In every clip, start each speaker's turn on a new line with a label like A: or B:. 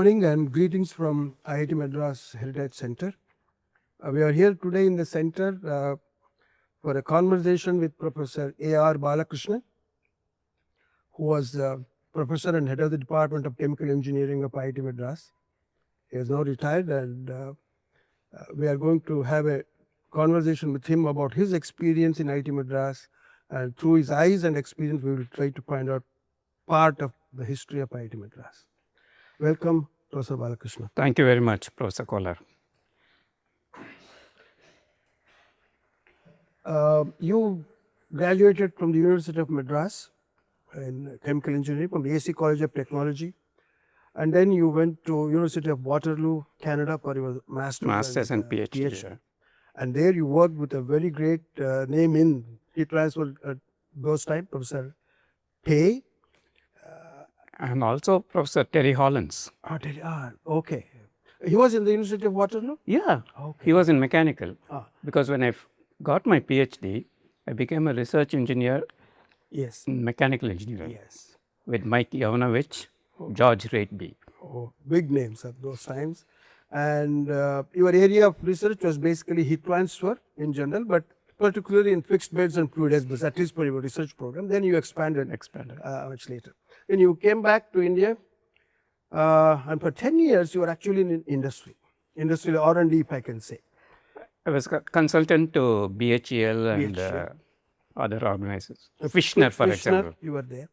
A: morning and greetings from IIT Madras Heritage Center. We are here today in the center for a conversation with Professor Arcot Balakrishnan, who was professor and head of the Department of Chemical Engineering of IIT Madras. He is now retired, and we are going to have a conversation with him about his experience in IIT Madras, and through his eyes and experience we will try to find out part of the history of IIT Madras. Welcome, Professor Balakrishnan.
B: Thank you very much, Professor Kolar.
A: You graduated from the University of Madras in chemical engineering from the AC College of Technology, and then you went to University of Waterloo, Canada for your
B: Masters and PhD.
A: And there you worked with a very great name in heat transfer at those times, Professor Tay.
B: And also Professor Terry Hollins.
A: Okay. He was in the University of Waterloo?
B: Yeah,
A: okay.
B: He was in mechanical. Because when I got my PhD, I became a research engineer in mechanical engineering with Mike Yovanovich, George Rateby.
A: Big names at those times. And your area of research was basically heat transfer in general, but particularly in fixed beds and fluid beds, at least for your research program. Then you expanded. Much later. When you came back to India, and for 10 years you were actually in industrial R&D, if I can say.
B: I was a consultant to BHEL and other organizations. Fishner, for example.
A: You were there.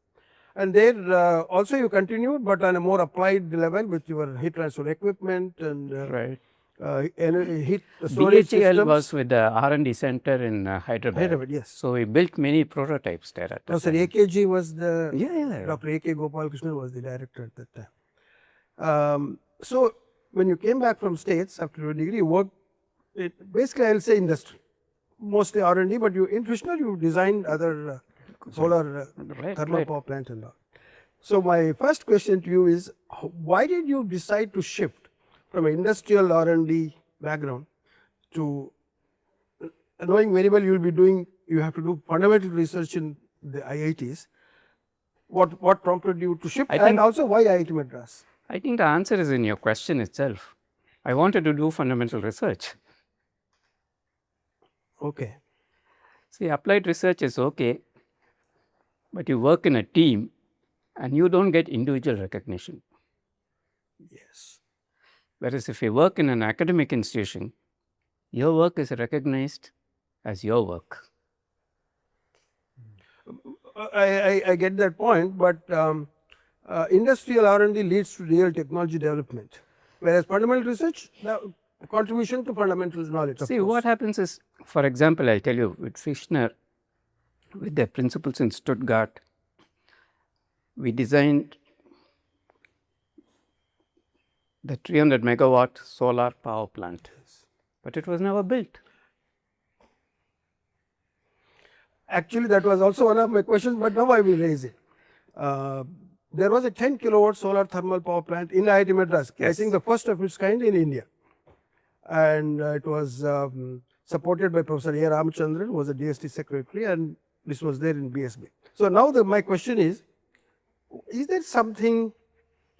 A: And there also you continued, but on a more applied level with your heat transfer equipment and heat storage
B: BHEL
A: systems.
B: was with the R&D center in Hyderabad.
A: Yes.
B: So we built many prototypes there at that time.
A: AKG was the...
B: Dr.
A: A.K. Gopalakrishnan was the director at that time. So when you came back from States after your degree, you worked, basically I'll say industry, mostly R&D, but in Fishner you designed other solar thermal power plant and all. So my first question to you is, why did you decide to shift from an industrial R&D background to knowing very well you have to do fundamental research in the IITs? What prompted you to shift, and also why IIT Madras?
B: I think the answer is in your question itself. I wanted to do fundamental research.
A: Okay.
B: See, applied research is okay, but you work in a team and you don't get individual recognition.
A: Yes.
B: Whereas if you work in an academic institution, your work is recognized as your work.
A: I get that point, but industrial R&D leads to real technology development, whereas fundamental research, contribution to fundamental knowledge.
B: See, what happens is, for example, I'll tell you, with Fishner, with their principles in Stuttgart, we designed the 300 megawatt solar power plant, but it was never built.
A: Actually, that was also one of my questions, but now I will raise it. There was a 10 kilowatt solar thermal power plant in IIT Madras, I think the first of its kind in India. And it was supported by Professor A. Ramachandran, who was a DST secretary, and this was there in BSB. So now my question is there something,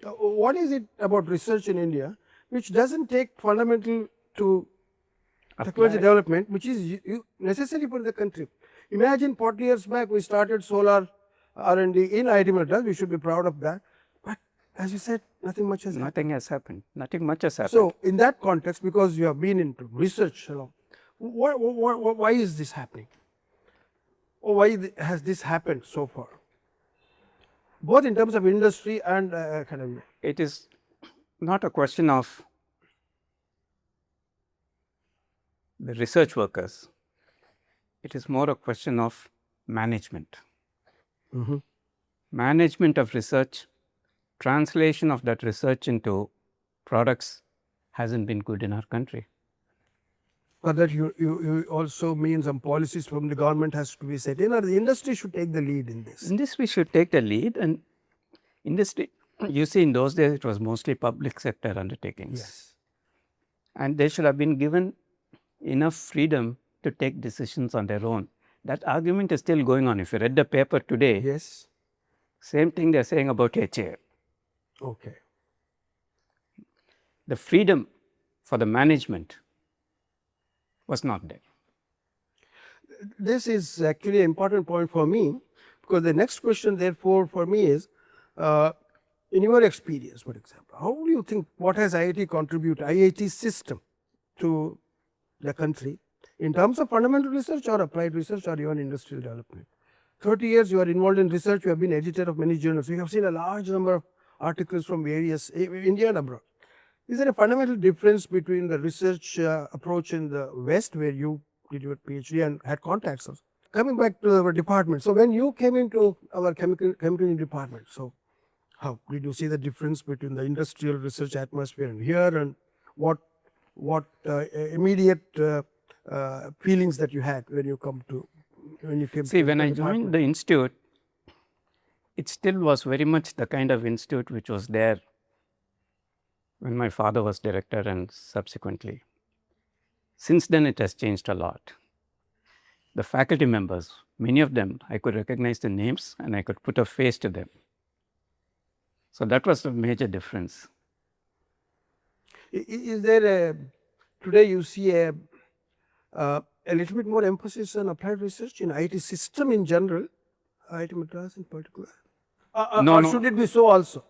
A: what is it about research in India which doesn't take fundamental to technology development, which is necessary for the country? Imagine 40 years back we started solar R&D in IIT Madras, we should be proud of that. But as you said, nothing much has happened.
B: Nothing much has happened.
A: So in that context, because you have been into research, why is this happening? Or why has this happened so far? Both in terms of industry and academia.
B: It is not a question of the research workers. It is more a question of management. Management of research, translation of that research into products hasn't been good in our country.
A: But that you also mean some policies from the government has to be set in, or the industry should take the lead in this?
B: Industry should take the lead, and industry, you see, in those days it was mostly public sector undertakings.
A: Yes.
B: And they should have been given enough freedom to take decisions on their own. That argument is still going on. If you read the paper today,
A: yes,
B: same thing they are saying about HAL.
A: Okay.
B: the freedom for the management was not there.
A: This is actually an important point for me, because the next question therefore for me is, in your experience, for example, how do you think, what has IIT contributed, IIT system to the country in terms of fundamental research or applied research or even industrial development? 30 years you are involved in research, you have been editor of many journals, you have seen a large number of articles from various, India and abroad. Is there a fundamental difference between the research approach in the West, where you did your PhD and had contacts also? Coming back to our department, so when you came into our chemical engineering department, so how did you see the difference between the industrial research atmosphere and here, and what immediate feelings that you had when you came?
B: See, when I joined the institute, it still was very much the kind of institute which was there when my father was director and subsequently. Since then, it has changed a lot. The faculty members, many of them, I could recognize the names and I could put a face to them. So that was a major difference.
A: Is there today you see a little bit more emphasis on applied research in IT system in general, IIT Madras in particular? Or should it be so also?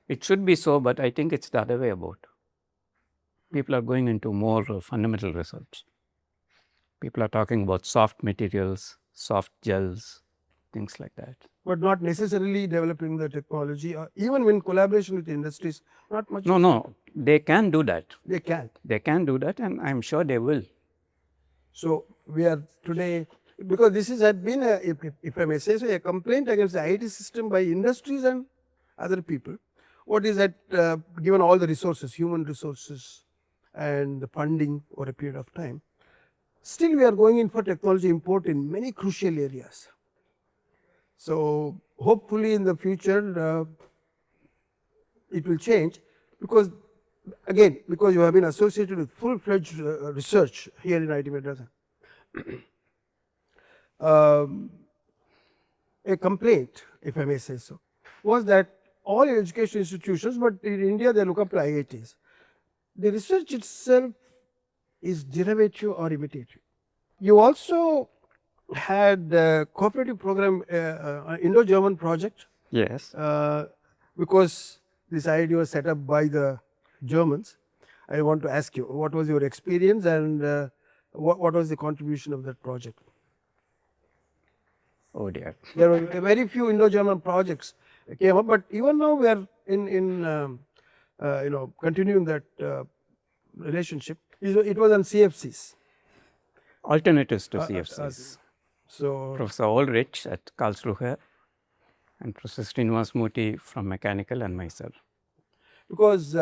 B: It should be so, but I think it's the other way about. People are going into more fundamental research. People are talking about soft materials, soft gels, things like that.
A: But not necessarily developing the technology, or even in collaboration with industries, not much.
B: No, they can do that.
A: They can.
B: They can do that, and I'm sure they will.
A: So we are today, because this had been, if I may say so, a complaint against the IT system by industries and other people. What is that, given all the resources, human resources and the funding over a period of time, still we are going in for technology import in many crucial areas. So hopefully in the future it will change, because again, because you have been associated with full-fledged research here in IIT Madras. A complaint, if I may say so, was that all education institutions, but in India they look up to IITs. The research itself is derivative or imitative. You also had a cooperative program, Indo-German project.
B: Yes.
A: Because this idea was set up by the Germans. I want to ask you, what was your experience and what was the contribution of that project?
B: Oh dear.
A: There were very few Indo-German projects came up, but even now we are in continuing that relationship. It was on CFCs.
B: Alternatives to CFCs.
A: So
B: Professor Ulrich at Karlsruhe and Professor Srinivas from Mechanical and myself.
A: Because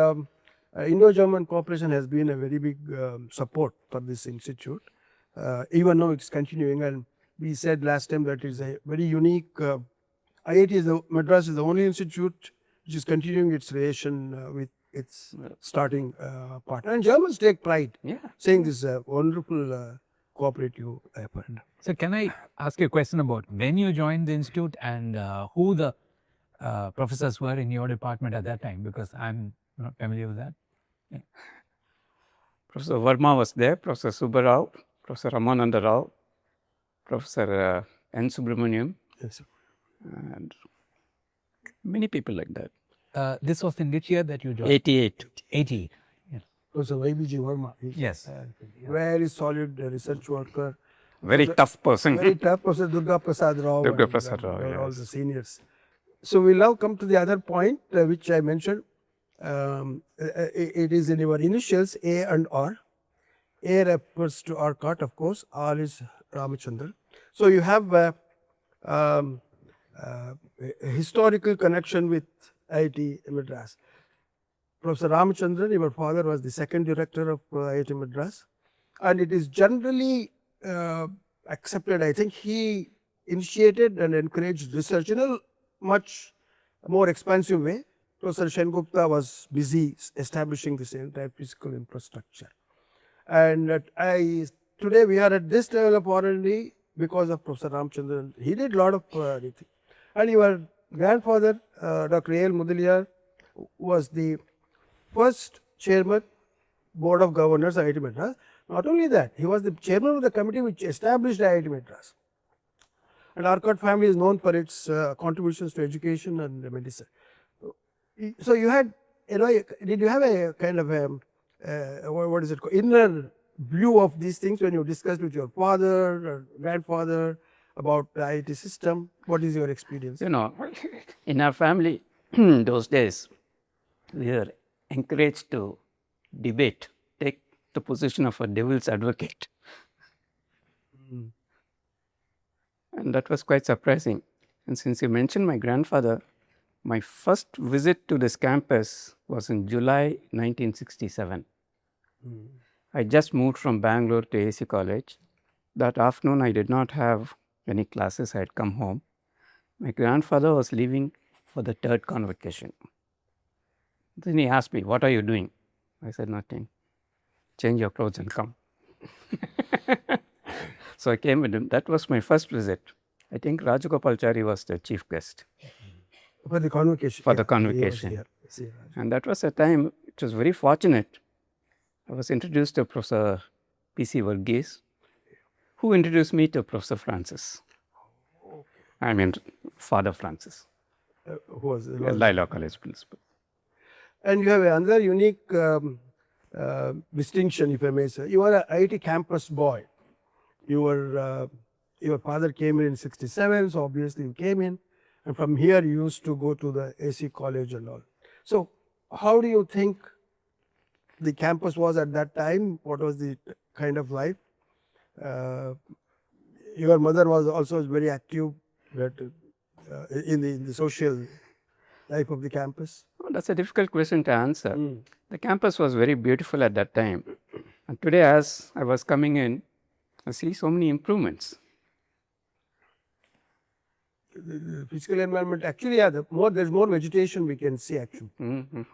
A: Indo-German cooperation has been a very big support for this institute. Even now it's continuing, and we said last time that it's a very unique, IIT Madras is the only institute which is continuing its relation with its starting partner. And Germans take pride, saying this is a wonderful cooperative effort.
C: So can I ask you a question about when you joined the institute and who the professors were in your department at that time? Because I'm not familiar with that. Yeah.
B: Professor Verma was there, Professor Subbarao, Professor Ramananda Rao, Professor N. Subramaniam,
A: Yes, sir.
B: and many people like that.
C: This was in which year that you joined?
B: 88.
C: 80. Yeah.
A: Professor Y.B.G. Verma.
C: Yes.
A: Very solid research worker.
B: Very tough person.
A: Very tough. Professor Durga Prasad Rao.
B: Durga Prasad Rao,
A: All
B: yes.
A: the seniors. So we'll now come to the other point which I mentioned. It is in your initials A and R. A refers to Arcot, of course. R is Ramachandran. So you have a historical connection with IIT Madras. Professor Ramachandran, your father, was the second director of IIT Madras, and it is generally accepted. I think he initiated and encouraged research in a much more expansive way. Professor Sengupta was busy establishing this entire physical infrastructure. And today we are at this level of R&D because of Professor Ramachandran. He did a lot of anything. And your grandfather, Dr. A.L. Mudaliar, was the first chairman, board of governors, IIT Madras. Not only that, he was the chairman of the committee which established IIT Madras. And Arcot family is known for its contributions to education and medicine. So you had, did you have a kind of a, what is it called, inner view of these things when you discussed with your father or grandfather about the IIT system? What is your experience?
B: You know, in our family, those days, we were encouraged to debate, take the position of a devil's advocate. And that was quite surprising. And since you mentioned my grandfather, my first visit to this campus was in July 1967. I just moved from Bangalore to AC College. That afternoon, I did not have any classes. I had come home. My grandfather was leaving for the third convocation. Then he asked me, "What are you doing?" I said, "Nothing. Change your clothes and come." So I came with him. That was my first visit. I think Rajagopalachari was the chief guest.
A: For the convocation.
B: For the convocation. And that was a time, it was very fortunate. I was introduced to Professor P.C. Varghese, who introduced me to Professor Francis. I mean, Father Francis.
A: Who was
B: Lilac College principal.
A: And you have another unique distinction, if I may say. You are an IIT campus boy. Your father came in 67, so obviously you came in. And from here, you used to go to the AC college and all. So, how do you think the campus was at that time? What was the kind of life? Your mother was also very active in the social life of the campus.
B: Oh, that's a difficult question to answer. The campus was very beautiful at that time. And today, as I was coming in, I see so many improvements.
A: The physical environment, actually, yeah, there's more vegetation we can see actually.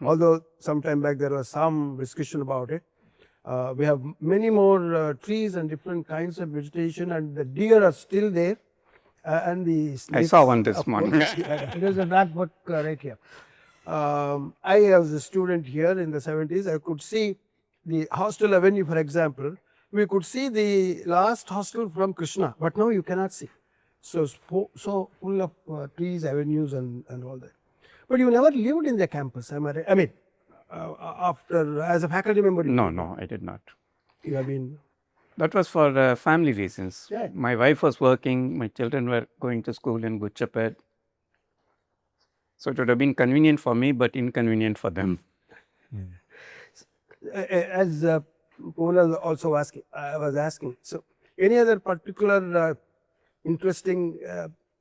A: Although some time back there was some discussion about it. We have many more trees and different kinds of vegetation, and the deer are still there. And the snakes,
B: I saw one this morning.
A: There's a black buck right here. I was a student here in the 70s. I could see the hostel avenue, for example. We could see the last hostel from Krishna, but now you cannot see. So full of trees, avenues, and all that. But you never lived in the campus, am I right? I mean, after as a faculty member.
B: No, I did not.
A: You have been.
B: That was for family reasons.
A: Yeah.
B: My wife was working, my children were going to school in Guchapet. So it would have been convenient for me, but inconvenient for them.
A: As Kolar also was asking, so any other particular interesting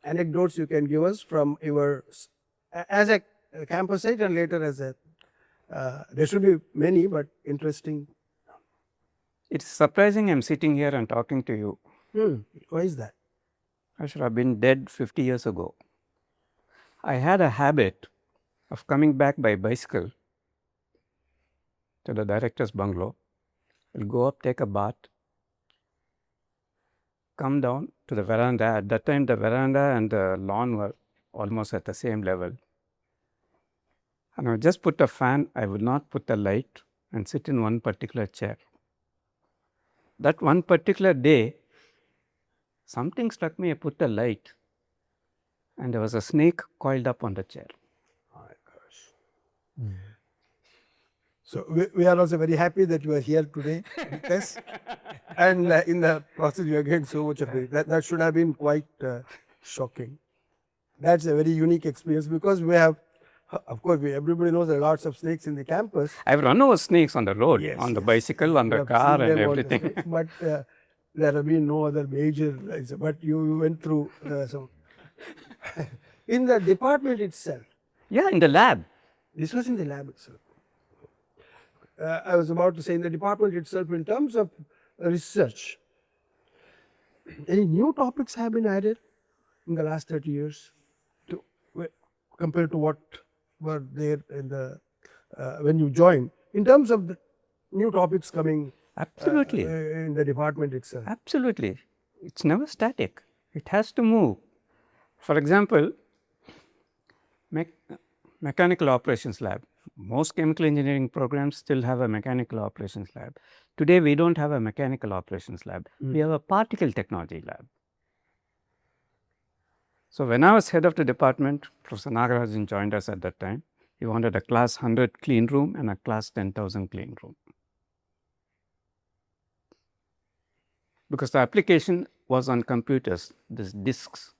A: anecdotes you can give us from your, as a campus site and later as a, there should be many, but interesting.
B: It's surprising I'm sitting here and talking to you.
A: Why is that?
B: I should have been dead 50 years ago. I had a habit of coming back by bicycle to the director's bungalow. I'll go up, take a bath, come down to the veranda. At that time, the veranda and the lawn were almost at the same level. And I would just put a fan, I would not put a light, and sit in one particular chair. That one particular day, something struck me. I put a light, and there was a snake coiled up on the chair.
A: Oh my gosh. So we are also very happy that you are here today with us. And in the process, you are getting so much of it. That should have been quite shocking. That's a very unique experience because we have, of course, everybody knows there are lots of snakes in the campus.
B: I've run over snakes on the road, on the bicycle, on the car, and everything.
A: But there have been no other major. But you went through some. In the department itself.
B: Yeah, in the lab.
A: This was in the lab itself. I was about to say in the department itself, in terms of research, any new topics have been added in the last 30 years compared to what were there in the when you joined, in terms of the new topics coming
B: Absolutely.
A: In the department itself?
B: Absolutely. It's never static. It has to move. For example, mechanical operations lab. Most chemical engineering programs still have a mechanical operations lab. Today, we don't have a mechanical operations lab. We have a particle technology lab. So when I was head of the department, Professor Nagarajan joined us at that time. He wanted a class 100 clean room and a class 10,000 clean room. Because the application was on computers, these disks.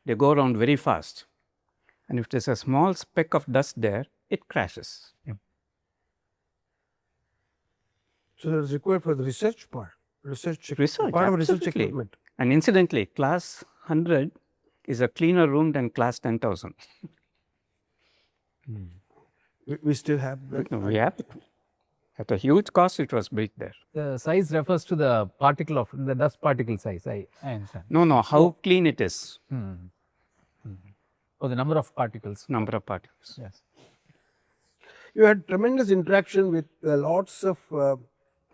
B: They go around very fast. And if there's a small speck of dust there, it crashes.
C: Yep.
A: So that is required for the research part. Research part of research
B: absolutely.
A: equipment.
B: And incidentally, class 100 is a cleaner room than class 10,000.
A: We still have that.
B: No, we have it. At a huge cost, it was built there.
C: The size refers to the particle of the dust particle size. I understand.
B: No, how clean it is.
C: Oh, the number of particles.
B: Number of particles.
C: Yes.
A: You had tremendous interaction with lots of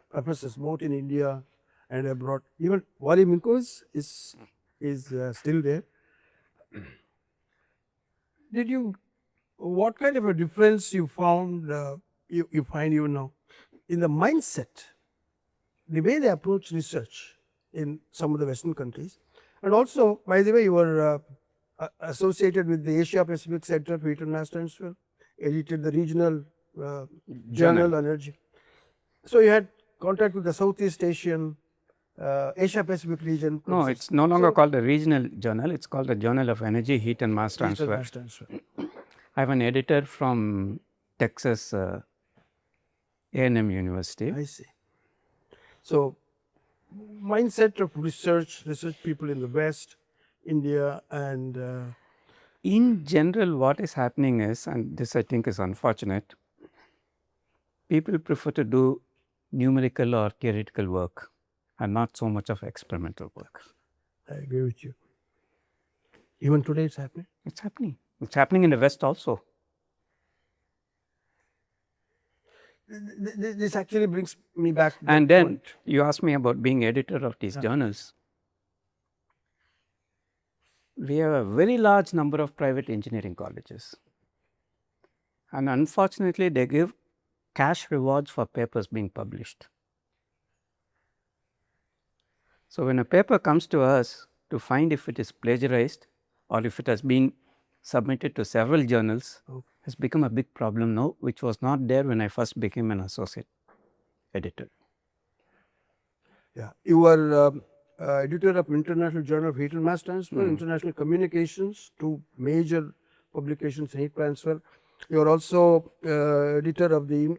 A: professors, both in India and abroad. Even Wally Minko is still there. What kind of a difference you found, you find even now, in the mindset, the way they approach research in some of the Western countries? And also, by the way, you were associated with the Asia Pacific Center for International Transfer, edited the regional journal on energy. So you had contact with the Southeast Asian, Asia Pacific region.
B: No, it's no longer called a regional journal. It's called the Journal of Energy, Heat and Mass Transfer. I have an editor from Texas A&M University.
A: I see. So, mindset of research people in the West, India, and
B: In general, what is happening is, and this I think is unfortunate, people prefer to do numerical or theoretical work and not so much of experimental work.
A: I agree with you. Even today it's happening?
B: It's happening. It's happening in the West also.
A: This actually brings me back to
B: And
A: the
B: then
A: point.
B: you asked me about being editor of these journals. We have a very large number of private engineering colleges. And unfortunately, they give cash rewards for papers being published. So when a paper comes to us to find if it is plagiarized or if it has been submitted to several journals, has become a big problem now, which was not there when I first became an associate editor.
A: Yeah, you were editor of International Journal of Heat and Mass Transfer, International Communications, two major publications in heat transfer. You are also editor of the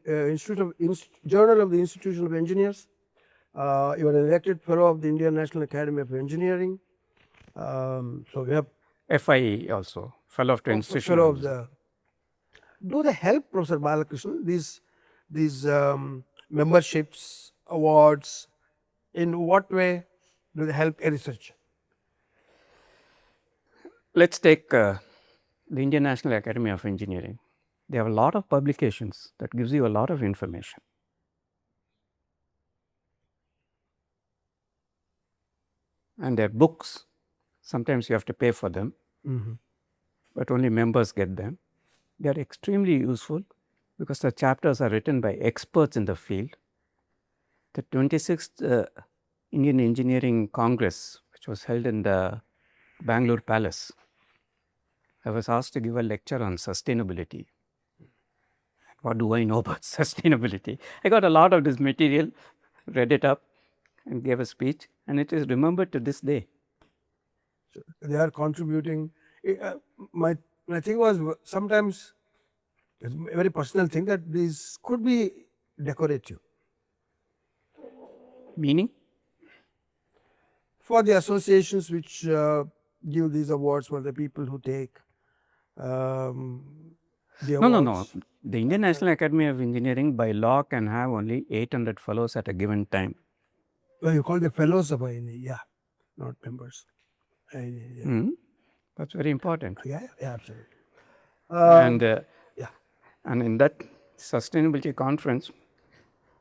A: Journal of the Institution of Engineers. You are an elected fellow of the Indian National Academy of Engineering. So we have
B: FIE also, fellow of the institution.
A: fellow of the. Do they help, Professor Balakrishnan, these memberships, awards? In what way do they help a researcher?
B: Let's take the Indian National Academy of Engineering. They have a lot of publications that gives you a lot of information. And their books, sometimes you have to pay for them, but only members get them. They are extremely useful because the chapters are written by experts in the field. The 26th Indian Engineering Congress, which was held in the Bangalore Palace, I was asked to give a lecture on sustainability. What do I know about sustainability? I got a lot of this material, read it up, and gave a speech, and it is remembered to this day.
A: So they are contributing. My thing was sometimes it's a very personal thing that these could be decorative.
B: Meaning?
A: For the associations which give these awards for the people who take the awards.
B: No. The Indian National Academy of Engineering by law can have only 800 fellows at a given time.
A: Well, you call the fellows of INA, yeah, not members.
B: That's very important.
A: Yeah, absolutely.
B: And in that sustainability conference,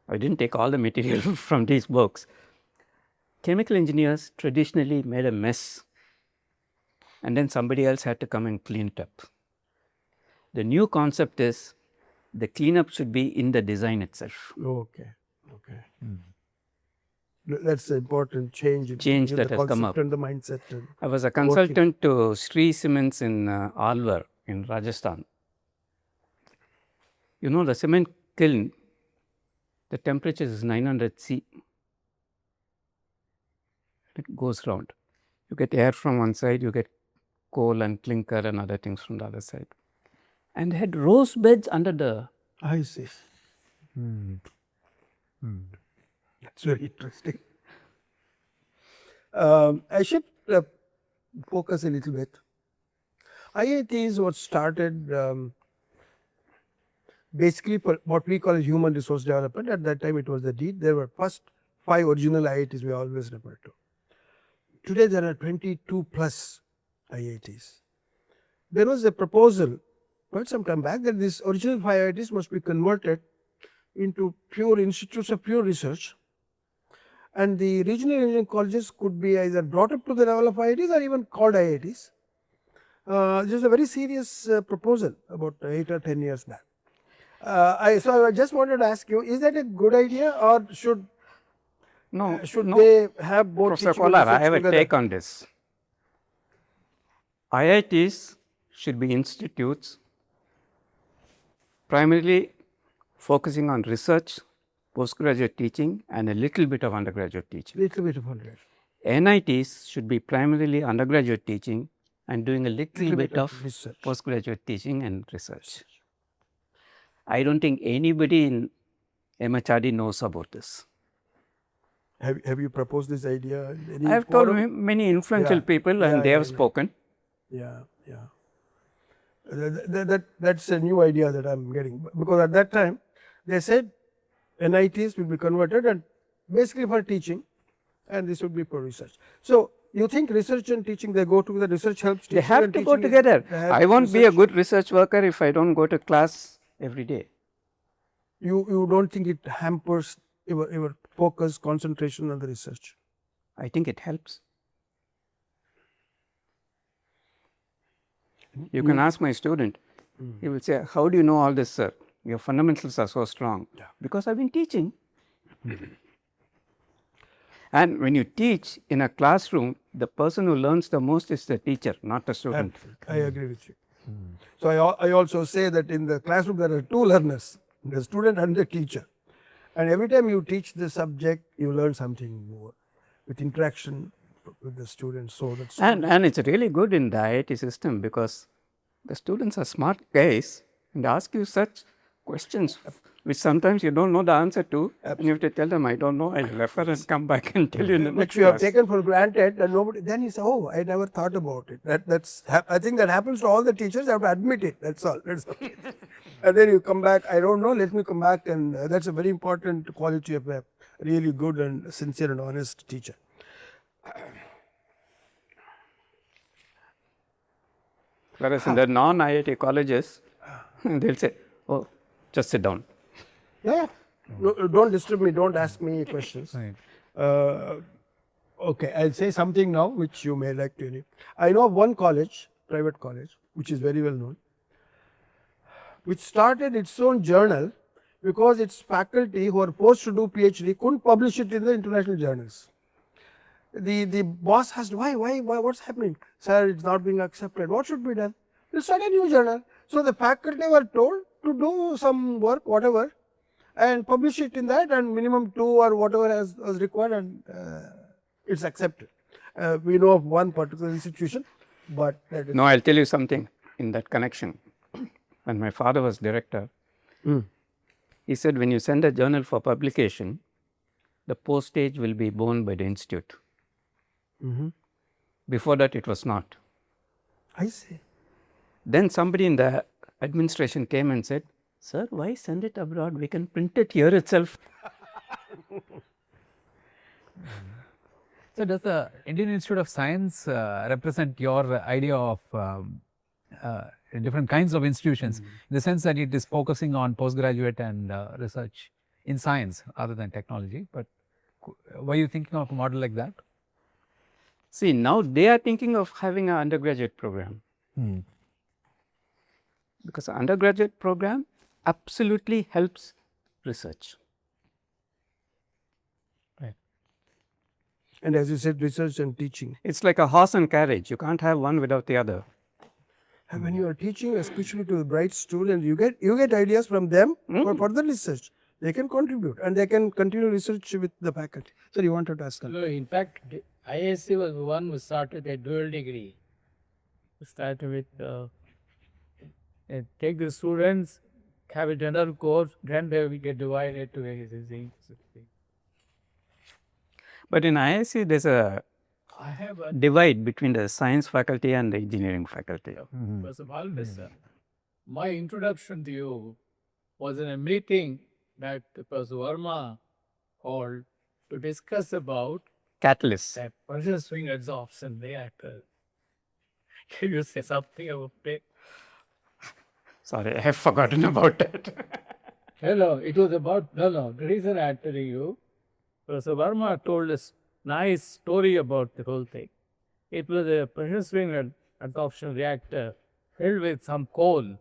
B: I didn't take all the material from these books. Chemical engineers traditionally made a mess, and then somebody else had to come and clean it up. The new concept is the cleanup should be in the design itself.
A: Okay. That's an important change.
B: Change that
A: the
B: has come
A: concept
B: up.
A: and the mindset.
B: I was a consultant to Sri Cements in Alwar in Rajasthan. You know, the cement kiln, the temperature is 900 C. It goes round. You get air from one side, you get coal and clinker and other things from the other side. And they had rose beds under the...
A: I see. That's very interesting. I should focus a little bit. IITs was started basically for what we call as human resource development. At that time, it was the DEED. There were first 5 original IITs we always refer to. Today, there are 22 plus IITs. There was a proposal quite some time back that these original 5 IITs must be converted into pure institutes of pure research, and the regional engineering colleges could be either brought up to the level of IITs or even called IITs. This is a very serious proposal about 8 or 10 years back. So I just wanted to ask you, is that a good idea, or should they have both?
B: Professor Kolar, I have a take on this. IITs should be institutes primarily focusing on research, postgraduate teaching and a little bit of undergraduate teaching.
A: Little bit of undergraduate.
B: NITs should be primarily undergraduate teaching and doing a little bit of
A: research.
B: Postgraduate teaching and research. I don't think anybody in MHRD knows about this.
A: Have you proposed this idea?
B: I have told many influential people and they have spoken.
A: Yeah. That's a new idea that I'm getting, because at that time they said NITs will be converted and basically for teaching, and this would be for research. So you think research and teaching, they go together? Research helps teaching.
B: They have to go together. I won't be a good research worker if I don't go to class every day.
A: You don't think it hampers your focus, concentration on the research?
B: I think it helps. You can ask my student. He will say, how do you know all this, sir? Your fundamentals are so strong.
A: Yeah.
B: Because I've been teaching. And when you teach in a classroom, the person who learns the most is the teacher, not the student.
A: I agree with you. So I also say that in the classroom there are 2 learners, the student and the teacher. And every time you teach the subject, you learn something more with interaction with the students. So that's
B: and it's really good in the IIT system because the students are smart guys and ask you such questions which sometimes you don't know the answer to. And you have to tell them, I don't know, I'll refer and come back and tell you in the next
A: which you have
B: class.
A: taken for granted, and nobody, then you say, oh, I never thought about it. I think that happens to all the teachers. I have to admit it. That's all. And then you come back, I don't know, let me come back, and that's a very important quality of a really good and sincere and honest teacher.
B: Whereas in the non-IIT colleges, they'll say, oh, just sit down.
A: Yeah. No, don't disturb me. Don't ask me questions.
C: Right.
A: Okay, I'll say something now which you may like to hear. I know of one college, private college, which is very well known, which started its own journal because its faculty who are forced to do PhD couldn't publish it in the international journals. The boss asked, why, what's happening? Sir, it's not being accepted. What should be done? We'll start a new journal. So the faculty were told to do some work, whatever, and publish it in that, and minimum 2 or whatever was required, and it's accepted. We know of one particular institution, but that is...
B: No, I'll tell you something in that connection. When my father was director, he said, when you send a journal for publication, the postage will be borne by the institute. Before that, it was not.
A: I see.
B: Then somebody in the administration came and said, sir, why send it abroad? We can print it here itself.
C: So does the Indian Institute of Science represent your idea of different kinds of institutions, in the sense that it is focusing on postgraduate and research in science other than technology? But were you thinking of a model like that?
B: See, now they are thinking of having an undergraduate program. Because an undergraduate program absolutely helps research.
A: And as you said, research and teaching.
B: It's like a horse and carriage. You can't have one without the other.
A: And when you are teaching, especially to the bright students, you get ideas from them for further research. They can contribute and they can continue research with the faculty. So you wanted to ask?
D: No, in fact, ISC was the one who started a dual degree. We started with take the students, have a general course, then they will get divided to various things.
B: But in IIC, there's a
D: I have a
B: divide between the science faculty and the engineering faculty.
D: First of all, my introduction to you was in a meeting that Professor Verma called to discuss about
B: Catalysts.
D: that pressure swing absorption reactor. Can you say something about it?
B: Sorry, I have forgotten about that.
D: No, it was about, the reason I'm telling you, Professor Verma told us nice story about the whole thing. It was a pressure swing absorption reactor filled with some coal,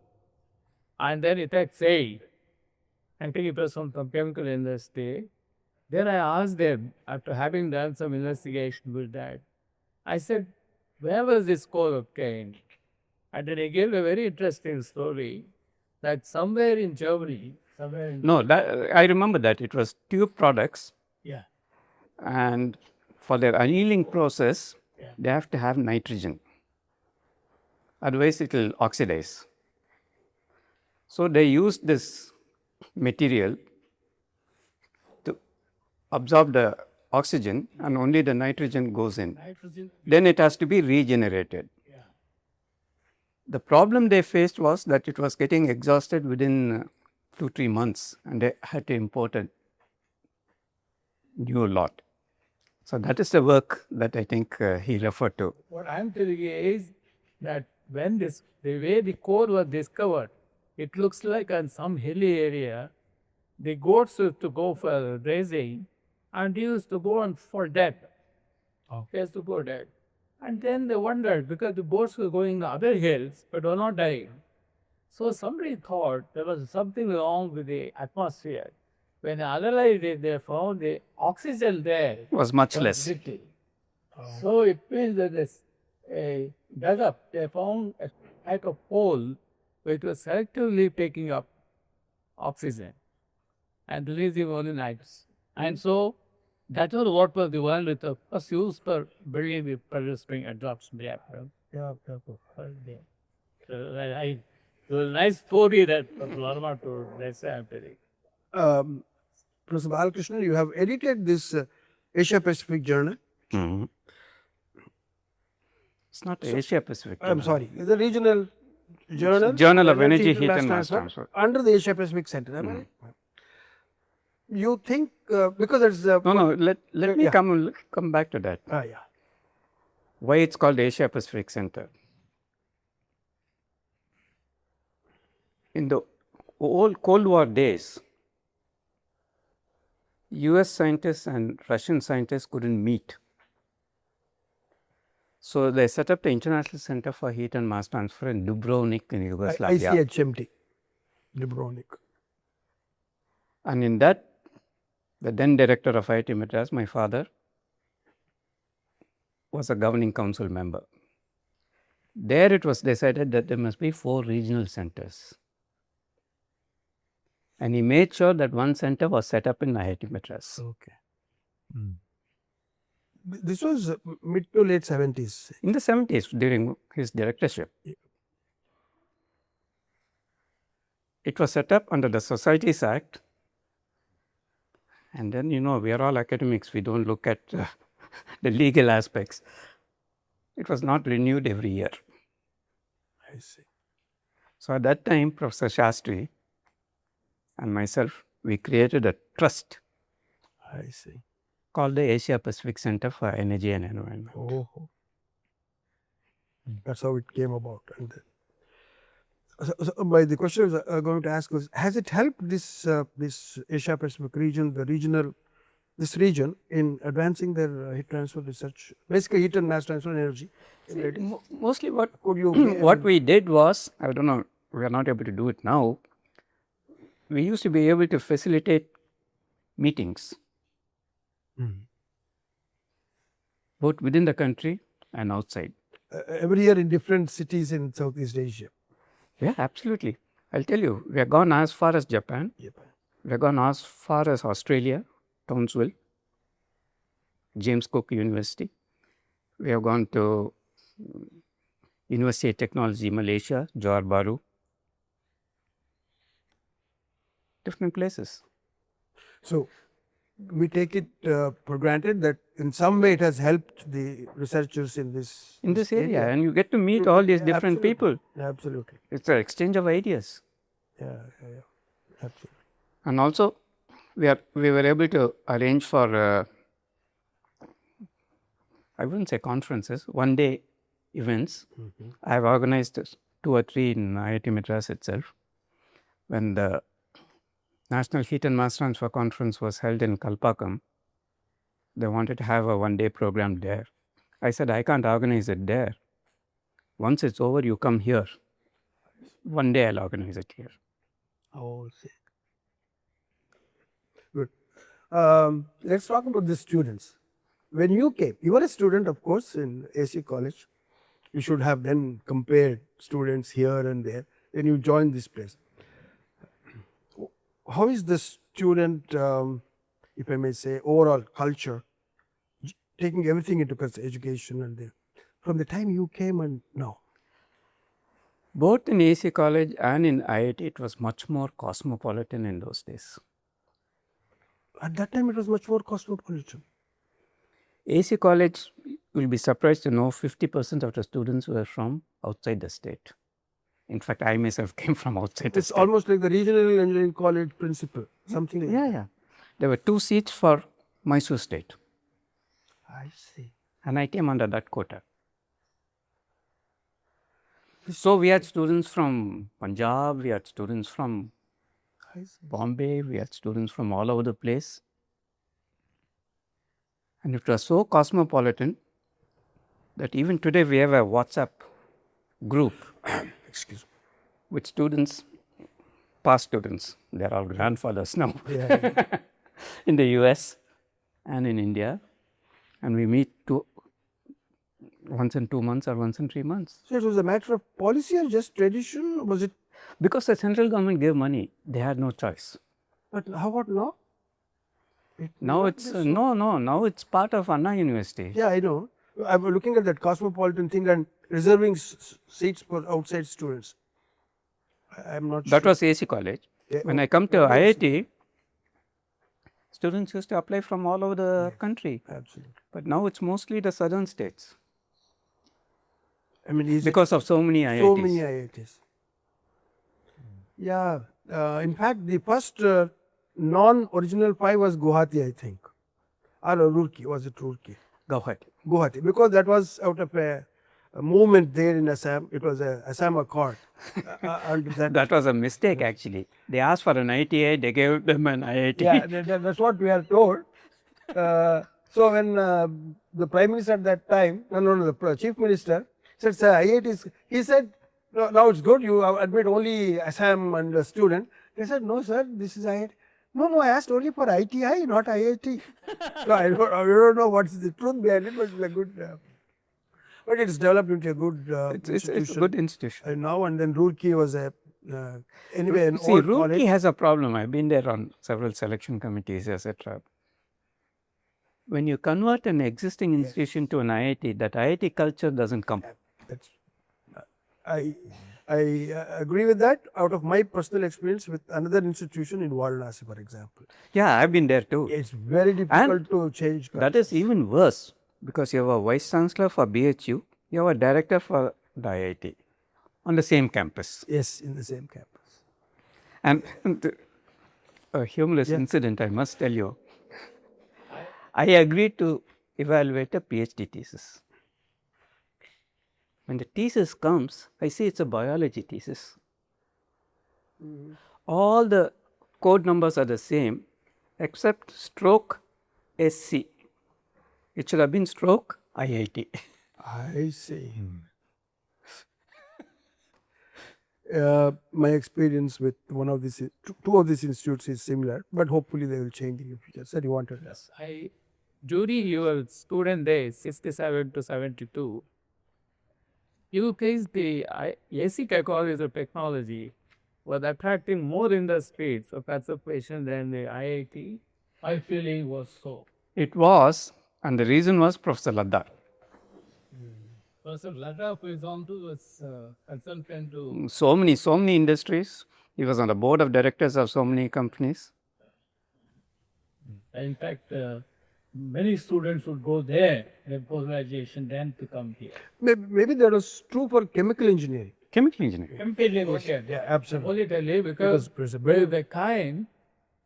D: and then it had sailed. And it was from chemical industry. Then I asked them, after having done some investigation with that, I said, where was this coal obtained? And then he gave a very interesting story that somewhere in Germany,
B: No, I remember that. It was tube products,
D: yeah,
B: and for their annealing process,
D: Yeah.
B: they have to have nitrogen. Otherwise, it will oxidize. So they used this material to absorb the oxygen, and only the nitrogen goes in.
D: nitrogen,
B: Then it has to be regenerated.
D: yeah.
B: The problem they faced was that it was getting exhausted within 2-3 months, and they had to import a new lot. So that is the work that I think he referred to.
D: What I'm telling you is that when the way the coal was discovered, it looks like on some hilly area, the goats used to go for grazing and they used to go on for dead. They used to go dead. And then they wondered because the boats were going other hills but were not dying. So somebody thought there was something wrong with the atmosphere. When they analyzed it, they found the oxygen there
B: Was much less.
D: little. So it means that this dug up, they found a type of hole which was selectively taking up oxygen and releasing only nitrogen. And so that was what was the one with the first use for building the pressure spring absorption reactor. So it was a nice story that Professor Verma told. That's why I'm telling.
A: Professor Balakrishnan, you have edited this Asia Pacific Journal.
B: Mhm. It's not Asia Pacific.
A: I'm sorry, it's a regional journal.
B: Journal of Energy, Heat
A: Mass
B: and Mass
A: Transfer
B: Transfer.
A: under the Asia Pacific Center. Am I right? You think because it's
B: No, let me
A: Yeah.
B: come back to that.
A: yeah.
B: Why it's called Asia Pacific Center. In the old Cold War days, US scientists and Russian scientists couldn't meet. So they set up the International Center for Heat and Mass Transfer in Dubrovnik in Yugoslavia.
A: ICHMT, Dubrovnik.
B: And in that, the then director of IIT Madras, my father, was a governing council member. There it was decided that there must be 4 regional centers. And he made sure that one center was set up in IIT Madras.
A: Okay. This was mid to late 70s.
B: In the 70s, during his directorship. It was set up under the Societies Act. And then, we are all academics, we don't look at the legal aspects. It was not renewed every year.
A: I see.
B: So at that time, Professor Shastri and myself, we created a trust
A: I see.
B: called the Asia Pacific Center for Energy and Environment.
A: Oh. That's how it came about. And then, the question I was going to ask was, has it helped this Asia Pacific region, this region in advancing their heat transfer research, basically heat and mass transfer energy?
B: Mostly what
A: Could you
B: what we did was, I don't know, we are not able to do it now. we used to be able to facilitate meetings, both within the country and outside.
A: Every year in different cities in Southeast Asia.
B: Yeah, absolutely. I'll tell you, we have gone as far as Japan. We have gone as far as Australia, Townsville, James Cook University. We have gone to University of Technology, Malaysia, Johor Bahru. Different places.
A: So we take it for granted that in some way it has helped the researchers in this
B: area, and you get to meet all these different people.
A: Absolutely.
B: It's an exchange of ideas.
A: Yeah, absolutely.
B: And also, we were able to arrange for I wouldn't say conferences, one-day events. I have organized 2 or 3 in IIT Madras itself. When the National Heat and Mass Transfer Conference was held in Kalpakkam, they wanted to have a one-day program there. I said, I can't organize it there. Once it's over, you come here. One day I'll organize it here.
A: Oh, good. Let's talk about the students. When you came, you were a student, of course, in AC College. You should have then compared students here and there. Then you joined this place. How is the student, if I may say, overall culture, taking everything into consideration, education and from the time you came and now?
B: Both in AC College and in IIT, it was much more cosmopolitan in those days.
A: At that time, it was much more cosmopolitan.
B: AC College, you'll be surprised to know 50% of the students were from outside the state. In fact, I myself came from outside the state.
A: It's almost like the regional engineering college principle, something like that.
B: Yeah. There were 2 seats for Mysore State.
A: I see.
B: And I came under that quota. So we had students from Punjab, we had students from Bombay, we had students from all over the place. And it was so cosmopolitan that even today we have a WhatsApp group with students, past students, they're all grandfathers now, in the US and in India. And we meet once in 2 months or once in 3 months.
A: So it was a matter of policy or just tradition? Was it?
B: Because the central government gave money, they had no choice.
A: But how about now?
B: Now it's now it's part of Anna University.
A: Yeah, I know. I'm looking at that cosmopolitan thing and reserving seats for outside students. I'm not sure.
B: That was AC College.
A: Yeah,
B: when I come to IIT, students used to apply from all over the country.
A: Absolutely.
B: But now it's mostly the southern states.
A: I mean,
B: because of so many IITs.
A: So many IITs. Yeah. In fact, the first non-original 5 was Guwahati, I think. Or Roorkee. Was it Roorkee? Guwahati. Because that was out of a movement there in Assam. It was a Assam Accord.
B: That was a mistake actually. They asked for an ITA, they gave them an IIT.
A: Yeah, that's what we are told. So when the Prime Minister at that time, the Chief Minister said, sir, IIT he said, no, now it's good, you admit only Assam and the student. They said, no sir, this is IIT. No, I asked only for ITI, not IIT. So I don't know what's the truth behind it, but it's a good, but it's developed into a good institution.
B: It's a good institution.
A: And now and then Roorkee was a, anyway, an
B: See,
A: old
B: Roorkee
A: college.
B: has a problem. I've been there on several selection committees, etc. When you convert an existing institution to an IIT, that IIT culture doesn't come.
A: I agree with that out of my personal experience with another institution in Varanasi, for example.
B: Yeah, I've been there too.
A: It's very difficult to change culture.
B: That is even worse because you have a vice chancellor for BHU, you have a director for the IIT on the same campus.
A: Yes, in the same campus.
B: And a humorous incident, I must tell you. I agreed to evaluate a PhD thesis. When the thesis comes, I see it's a biology thesis. All the code numbers are the same except stroke SC. It should have been stroke IIT.
A: I see. My experience with one of these, two of these institutes is similar, but hopefully they will change in the future. Sir, you wanted to ask?
D: During your student days, 67 to 72, you faced the AC technology of technology was attracting more industries of conservation than the IIT. My feeling was so.
B: It was, and the reason was Professor Ladda.
D: Professor Ladda, for example, was consultant to.
B: So many industries. He was on the board of directors of so many companies.
D: In fact, many students would go there in post-graduation then to come here.
A: Maybe that was true for chemical engineering.
B: Chemical engineering.
A: Yeah, absolutely.
D: Only tell you because the kind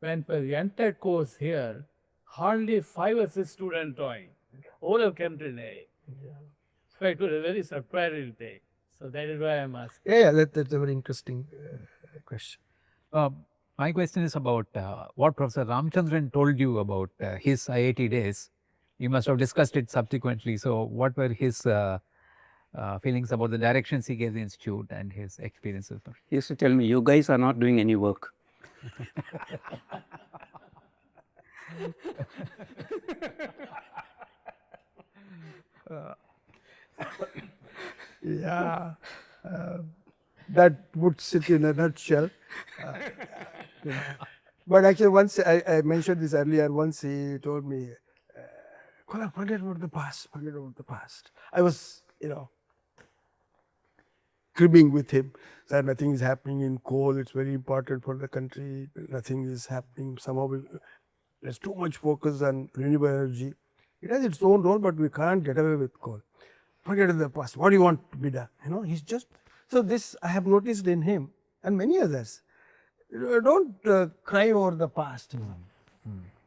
D: went for the entire course here, hardly 5 or 6 students joined. Whole of country there. So it was a very surprising thing. So that is why I'm asking.
A: Yeah, that's a very interesting question.
C: My question is about what Professor Ramchandran told you about his IIT days. You must have discussed it subsequently. So, what were his feelings about the directions he gave the institute and his experiences?
B: He used to tell me, "You guys are not doing any work."
A: Yeah, that puts it in a nutshell. But actually, once I mentioned this earlier, once he told me, Kolar, forget about the past, forget about the past. I was, cribbing with him that nothing is happening in coal, it's very important for the country, nothing is happening. Somehow there's too much focus on renewable energy. It has its own role, but we can't get away with coal. Forget the past. What do you want to be done? He's just, so this I have noticed in him and many others. Don't cry over the past.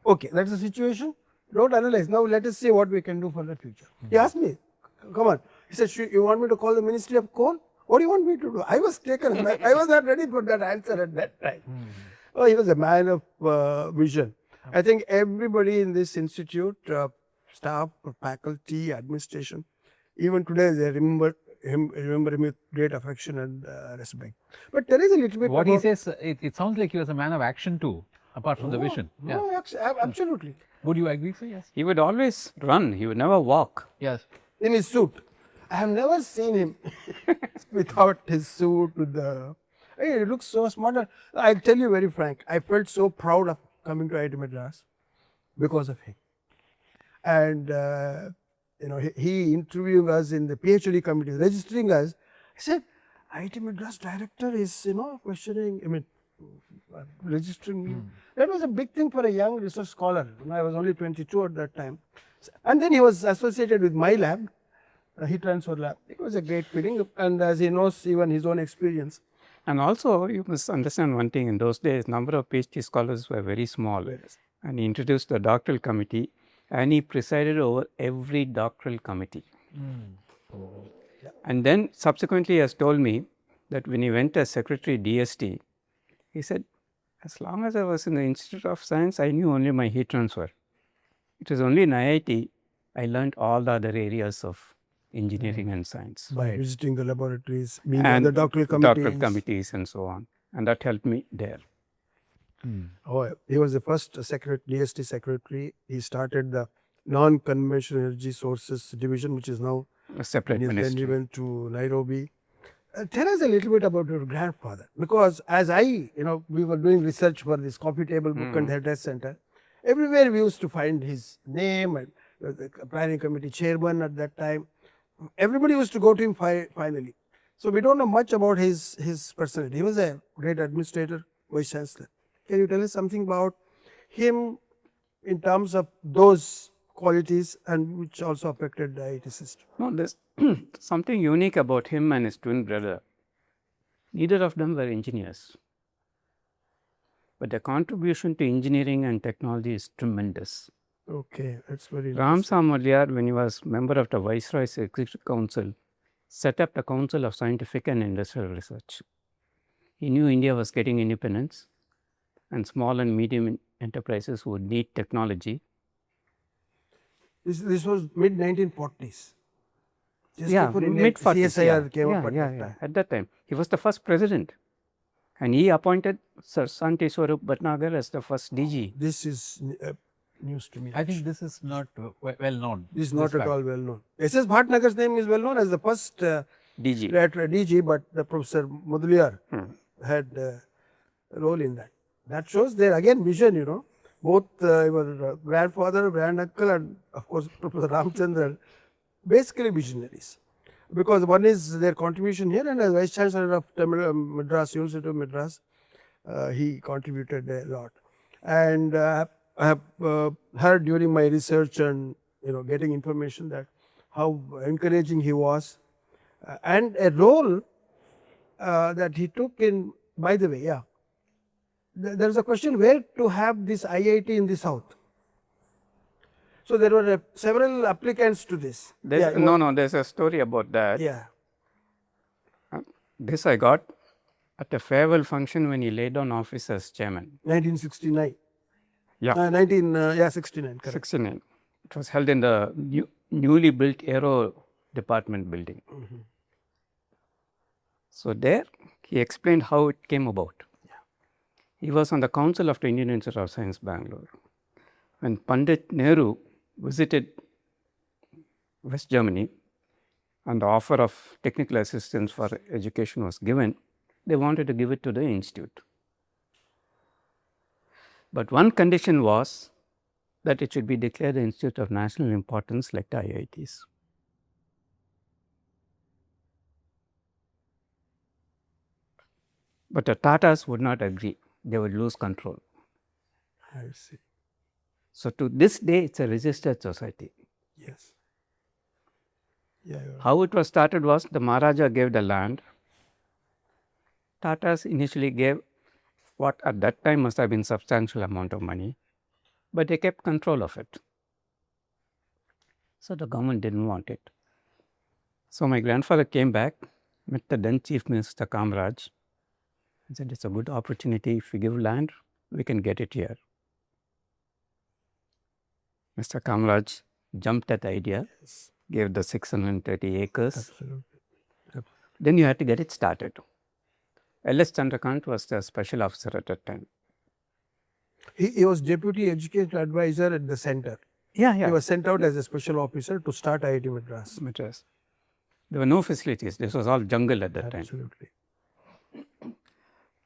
A: Okay, that's the situation. Don't analyze. Now let us see what we can do for the future. He asked me, come on. He said, you want me to call the Ministry of Coal? What do you want me to do? I was taken. I was not ready for that answer at that time. Oh, he was a man of vision. I think everybody in this institute, staff, faculty, administration, even today they remember him with great affection and respect. But there is a little bit.
C: What he says, it sounds like he was a man of action too, apart from the vision.
A: No, absolutely.
C: Would you agree, sir? Yes.
B: He would always run. He would never walk.
C: Yes.
A: In his suit. I have never seen him without his suit with the. Hey, he looks so smart. I'll tell you very frank. I felt so proud of coming to IIT Madras because of him. And he interviewing us in the PhD committee, registering us. I said, IIT Madras director is questioning. Registering me. That was a big thing for a young research scholar. I was only 22 at that time. And then he was associated with my lab, heat transfer lab. It was a great feeling, and as he knows even his own experience.
B: And also, you must understand one thing, in those days, number of PhD scholars were very small. And he introduced the doctoral committee, and he presided over every doctoral committee. And then subsequently he has told me that when he went as secretary DST, he said, as long as I was in the Institute of Science, I knew only my heat transfer. It was only in IIT I learned all the other areas of engineering and science.
A: By visiting the laboratories, being on the doctoral
B: committees and so on. And that helped me there.
A: Oh, he was the first DST secretary. He started the non-conventional energy sources division, which is now
B: a separate
A: ministry.
B: ministry.
A: Then he went to Nairobi. Tell us a little bit about your grandfather, because as we were doing research for this coffee table book and heritage center, everywhere we used to find his name, and the planning committee chairman at that time. Everybody used to go to him finally. So we don't know much about his personality. He was a great administrator, vice chancellor. Can you tell us something about him in terms of those qualities and which also affected the IIT system?
B: No, there's something unique about him and his twin brother. Neither of them were engineers. But their contribution to engineering and technology is tremendous.
A: Okay, that's very
B: Ram Samadhyar, when he was member of the Viceroy's Executive Council, set up the Council of Scientific and Industrial Research. He knew India was getting independence and small and medium enterprises would need technology.
A: This was mid-1940s. Just
B: Yeah,
A: before
B: mid-40s.
A: CSIR came up at that time.
B: At that time. He was the first president. And he appointed Sir Santi Swarup Bhatnagar as the first DG.
A: This is news to me.
C: I think this is not well known.
A: This is not at all well known. S.S. Bhatnagar's name is well known as the first
B: DG.
A: director DG, but the Professor Mudaliar had a role in that. That shows their again vision, you know. Both your grandfather, granduncle, and of course Professor Ramchandran, basically visionaries. Because one is their contribution here, and as Vice Chancellor of Madras, University of Madras, he contributed a lot. And I have heard during my research and getting information that how encouraging he was, and a role that he took in. By the way, there is a question where to have this IIT in the south. So there were several applicants to this.
B: There's a story about that.
A: Yeah.
B: This I got at a farewell function when he laid down office as chairman.
A: 1969.
B: Yeah.
A: 69. Correct.
B: 69. It was held in the newly built Aero Department building. So there he explained how it came about. He was on the council of the Indian Institute of Science, Bangalore. When Pandit Nehru visited West Germany and the offer of technical assistance for education was given, they wanted to give it to the institute. But one condition was that it should be declared an institute of national importance like the IITs. But the Tatas would not agree. They would lose control.
A: I see.
B: So to this day, it's a registered society.
A: Yes. Yeah.
B: How it was started was the Maharaja gave the land. Tatas initially gave what at that time must have been substantial amount of money, but they kept control of it. So the government didn't want it. So my grandfather came back, met the then Chief Minister Kamraj, and said, it's a good opportunity. If we give land, we can get it here. Mr. Kamraj jumped at the idea, gave the 630 acres.
A: Absolutely.
B: Then you had to get it started. L.S. Chandrakant was the special officer at that time.
A: He was Deputy Education Advisor at the center. He was sent out as a special officer to start IIT Madras.
B: Madras. There were no facilities. This was all jungle at that time.
A: Absolutely.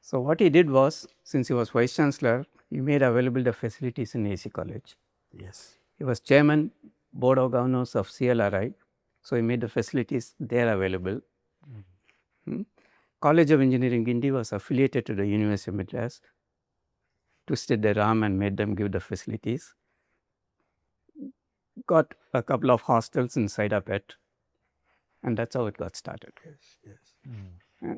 B: So what he did was, since he was Vice Chancellor, he made available the facilities in AC College.
A: Yes.
B: He was Chairman, Board of Governors of CLRI. So he made the facilities there available. College of Engineering Guindy was affiliated to the University of Madras, twisted their arm and made them give the facilities. Got a couple of hostels inside Ajit, and that's how it got started.
A: Yes.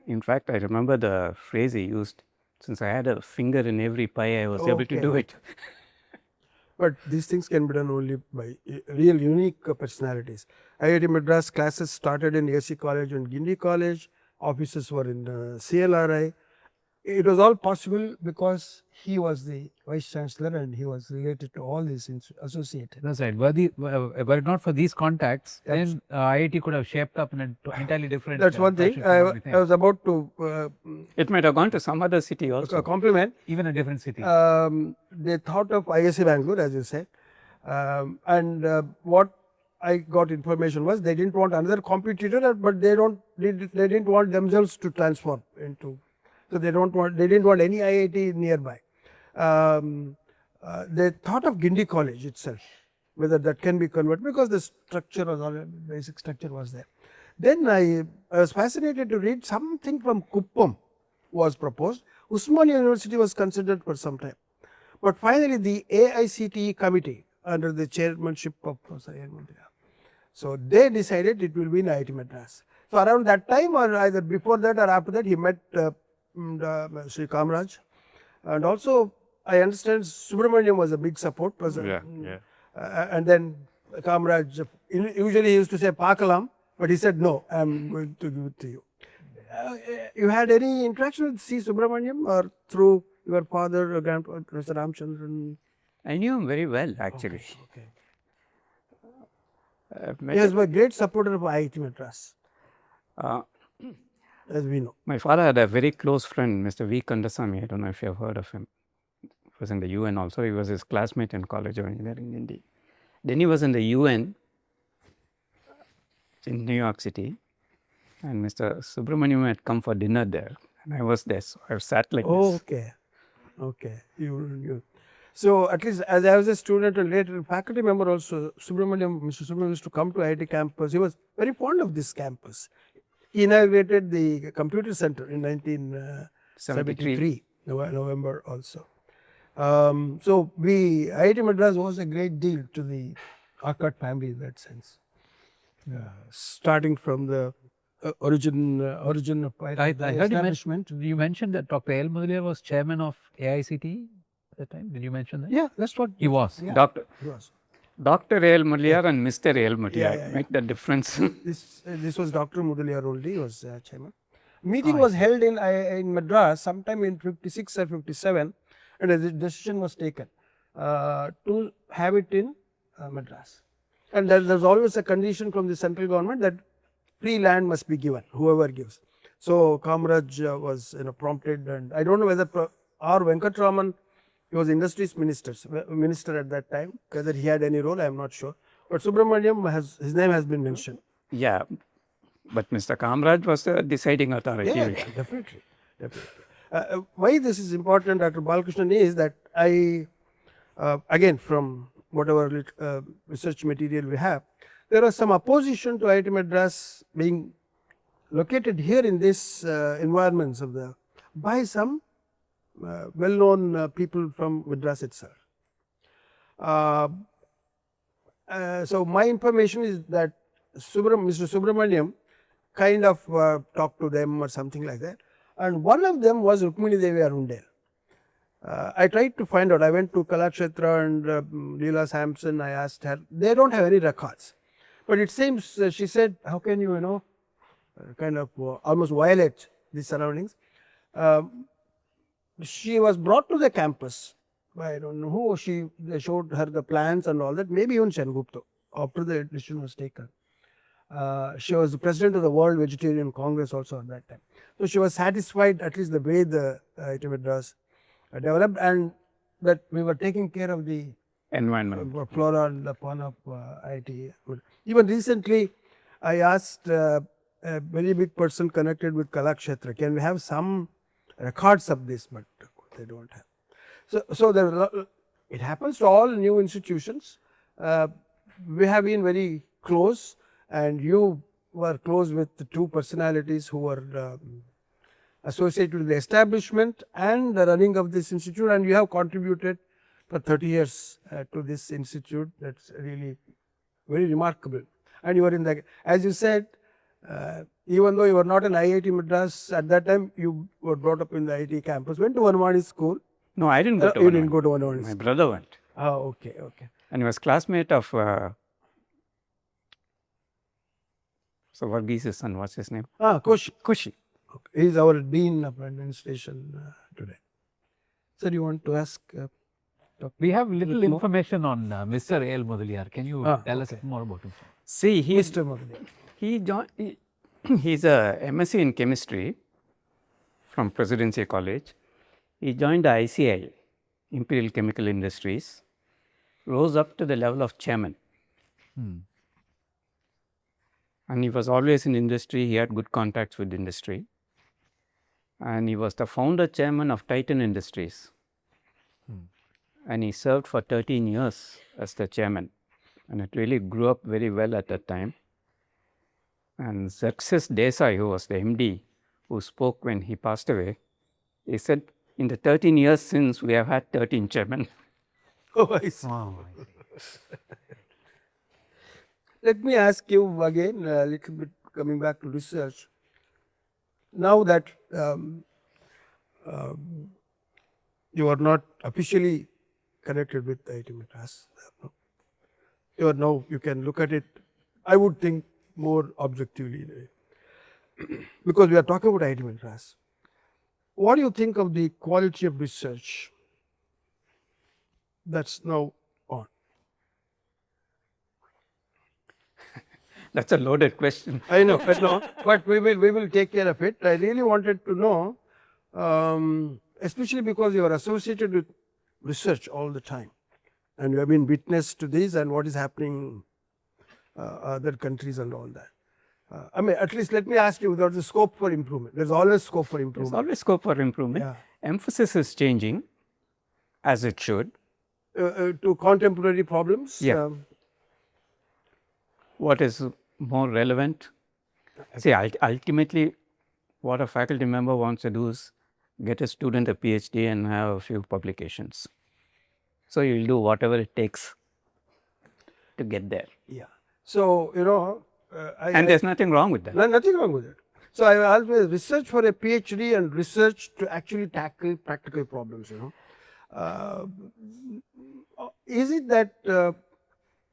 B: In fact, I remember the phrase he used, since I had a finger in every pie, I was able to do it.
A: But these things can be done only by real unique personalities. IIT Madras classes started in AC College and Guindy College. Offices were in CLRI. It was all possible because he was the Vice Chancellor and he was related to all these associated.
C: That's right. Were it not for these contacts, then IIT could have shaped up in an entirely different.
A: That's one thing. I was about to.
B: It might have gone to some other city also.
A: Compliment.
C: Even a different city.
A: They thought of ISC Bangalore, as you said, and what I got information was they didn't want another competitor, but they didn't want themselves to transform into. So they didn't want any IIT nearby. They thought of Guindy College itself, whether that can be converted, because the structure was all, basic structure was there. Then I was fascinated to read something from Kuppam was proposed. Usmania University was considered for some time. But finally the AICTE committee under the chairmanship of Professor Mundra, so they decided it will be in IIT Madras. So around that time or either before that or after that, he met Sri Kamraj, and also I understand Subramaniam was a big support. And then Kamraj, usually he used to say Pakalam, but he said no, I am going to give it to you. You had any interaction with C. Subramaniam or through your father or grandfather, Professor Ramchandran?
B: I knew him very well, actually.
A: Okay. He was a great supporter of IIT Madras,
B: uh,
A: as we know.
B: my father had a very close friend, Mr. V. Kandasamy. I don't know if you have heard of him. He was in the UN also. He was his classmate in College of Engineering, India. Then he was in the UN in New York City, and Mr. Subramaniam had come for dinner there, and I was there. So I sat like
A: Oh,
B: this.
A: okay. Okay. You. So at least as I was a student and later faculty member also, Mr. Subramaniam used to come to IIT campus. He was very fond of this campus. He inaugurated the computer center in 1973, November also. So IIT Madras was a great deal to the Arcot family in that sense. Starting from the origin of
C: I heard
A: establishment.
C: you mentioned that Dr. L. Mudaliar was chairman of AICT at that time. Did you mention that?
A: Yeah, that's what
C: He was.
A: Yeah.
B: Dr.
A: he was.
B: Dr. A.L. Mudaliar and Mr. A.L. Mudaliar
A: Yeah.
B: make the difference.
A: This was Dr. Mudaliar only, he was chairman. Meeting was held in Madras sometime in 56 or 57, and a decision was taken to have it in Madras. And there's always a condition from the central government that free land must be given, whoever gives. So Kamaraj was prompted, and I don't know whether R. Venkatraman, he was industries minister at that time, whether he had any role, I am not sure. But Subramaniam, his name has been mentioned.
B: Yeah, but Mr. Kamraj was the deciding authority.
A: Yeah, definitely. Why this is important, Dr. Balakrishnan, is that I, again, from whatever research material we have, there was some opposition to IIT Madras being located here in this environments by some well-known people from Madras itself. So my information is that Mr. Subramaniam kind of talked to them or something like that, and one of them was Rukmini Devi Arundel. I tried to find out. I went to Kalakshetra and Leela Sampson. I asked her. They don't have any records, but it seems she said, "How can you, kind of almost violate the surroundings?" She was brought to the campus by I don't know who. They showed her the plans and all that. Maybe even Sengupta. After the decision was taken, she was the president of the World Vegetarian Congress also at that time. So she was satisfied at least the way the IIT Madras developed, and that we were taking care of the
B: Environment.
A: flora and the fauna of IIT. Even recently, I asked a very big person connected with Kalakshetra, can we have some records of this? But they don't have. So there, it happens to all new institutions. We have been very close, and you were close with the two personalities who were associated with the establishment and the running of this institute, and you have contributed for 30 years to this institute. That's really very remarkable. And you were in the, as you said, even though you were not an IIT Madras at that time, you were brought up in the IIT campus, went to Vanwani school.
B: No, I didn't go to
A: You
B: Vanwani.
A: didn't go to Vanwani.
B: My brother went.
A: Oh, okay.
B: And he was classmate of so Varghese' son, what's his name?
A: Koshi.
B: Kushi.
A: He is our Dean of Administration today. Sir, you want to ask?
C: We have little
A: Bit more?
C: information on Mr. A. L. Mudaliar. Can you tell us more about him?
B: See,
A: Mr. Mudaliar.
B: He's a MSc in chemistry from Presidency College. He joined the ICI, Imperial Chemical Industries, rose up to the level of chairman. And he was always in industry. He had good contacts with industry. And he was the founder chairman of Titan Industries. And he served for 13 years as the chairman. And it really grew up very well at that time. And Xerxes Desai, who was the MD, who spoke when he passed away, he said, in the 13 years since, we have had 13 chairmen.
A: Oh, I see. Let me ask you again a little bit, coming back to research. Now that you are not officially connected with IIT Madras, you can look at it, I would think, more objectively. Because we are talking about IIT Madras. What do you think of the quality of research that's now on?
B: That's a loaded question.
A: I know, but we will take care of it. I really wanted to know, especially because you are associated with research all the time, and you have been witness to this and what is happening other countries and all that. I mean, at least let me ask you, there's a scope for improvement. There's always scope for
B: There's
A: improvement.
B: always scope for improvement.
A: Yeah.
B: Emphasis is changing, as it should.
A: To contemporary problems.
B: Yeah. What is more relevant? See, ultimately, what a faculty member wants to do is get a student a PhD and have a few publications. So you'll do whatever it takes to get there.
A: Yeah. So, you know,
B: And there's nothing wrong with that.
A: nothing wrong with it. So I always research for a PhD and research to actually tackle practical problems, you know. Is it that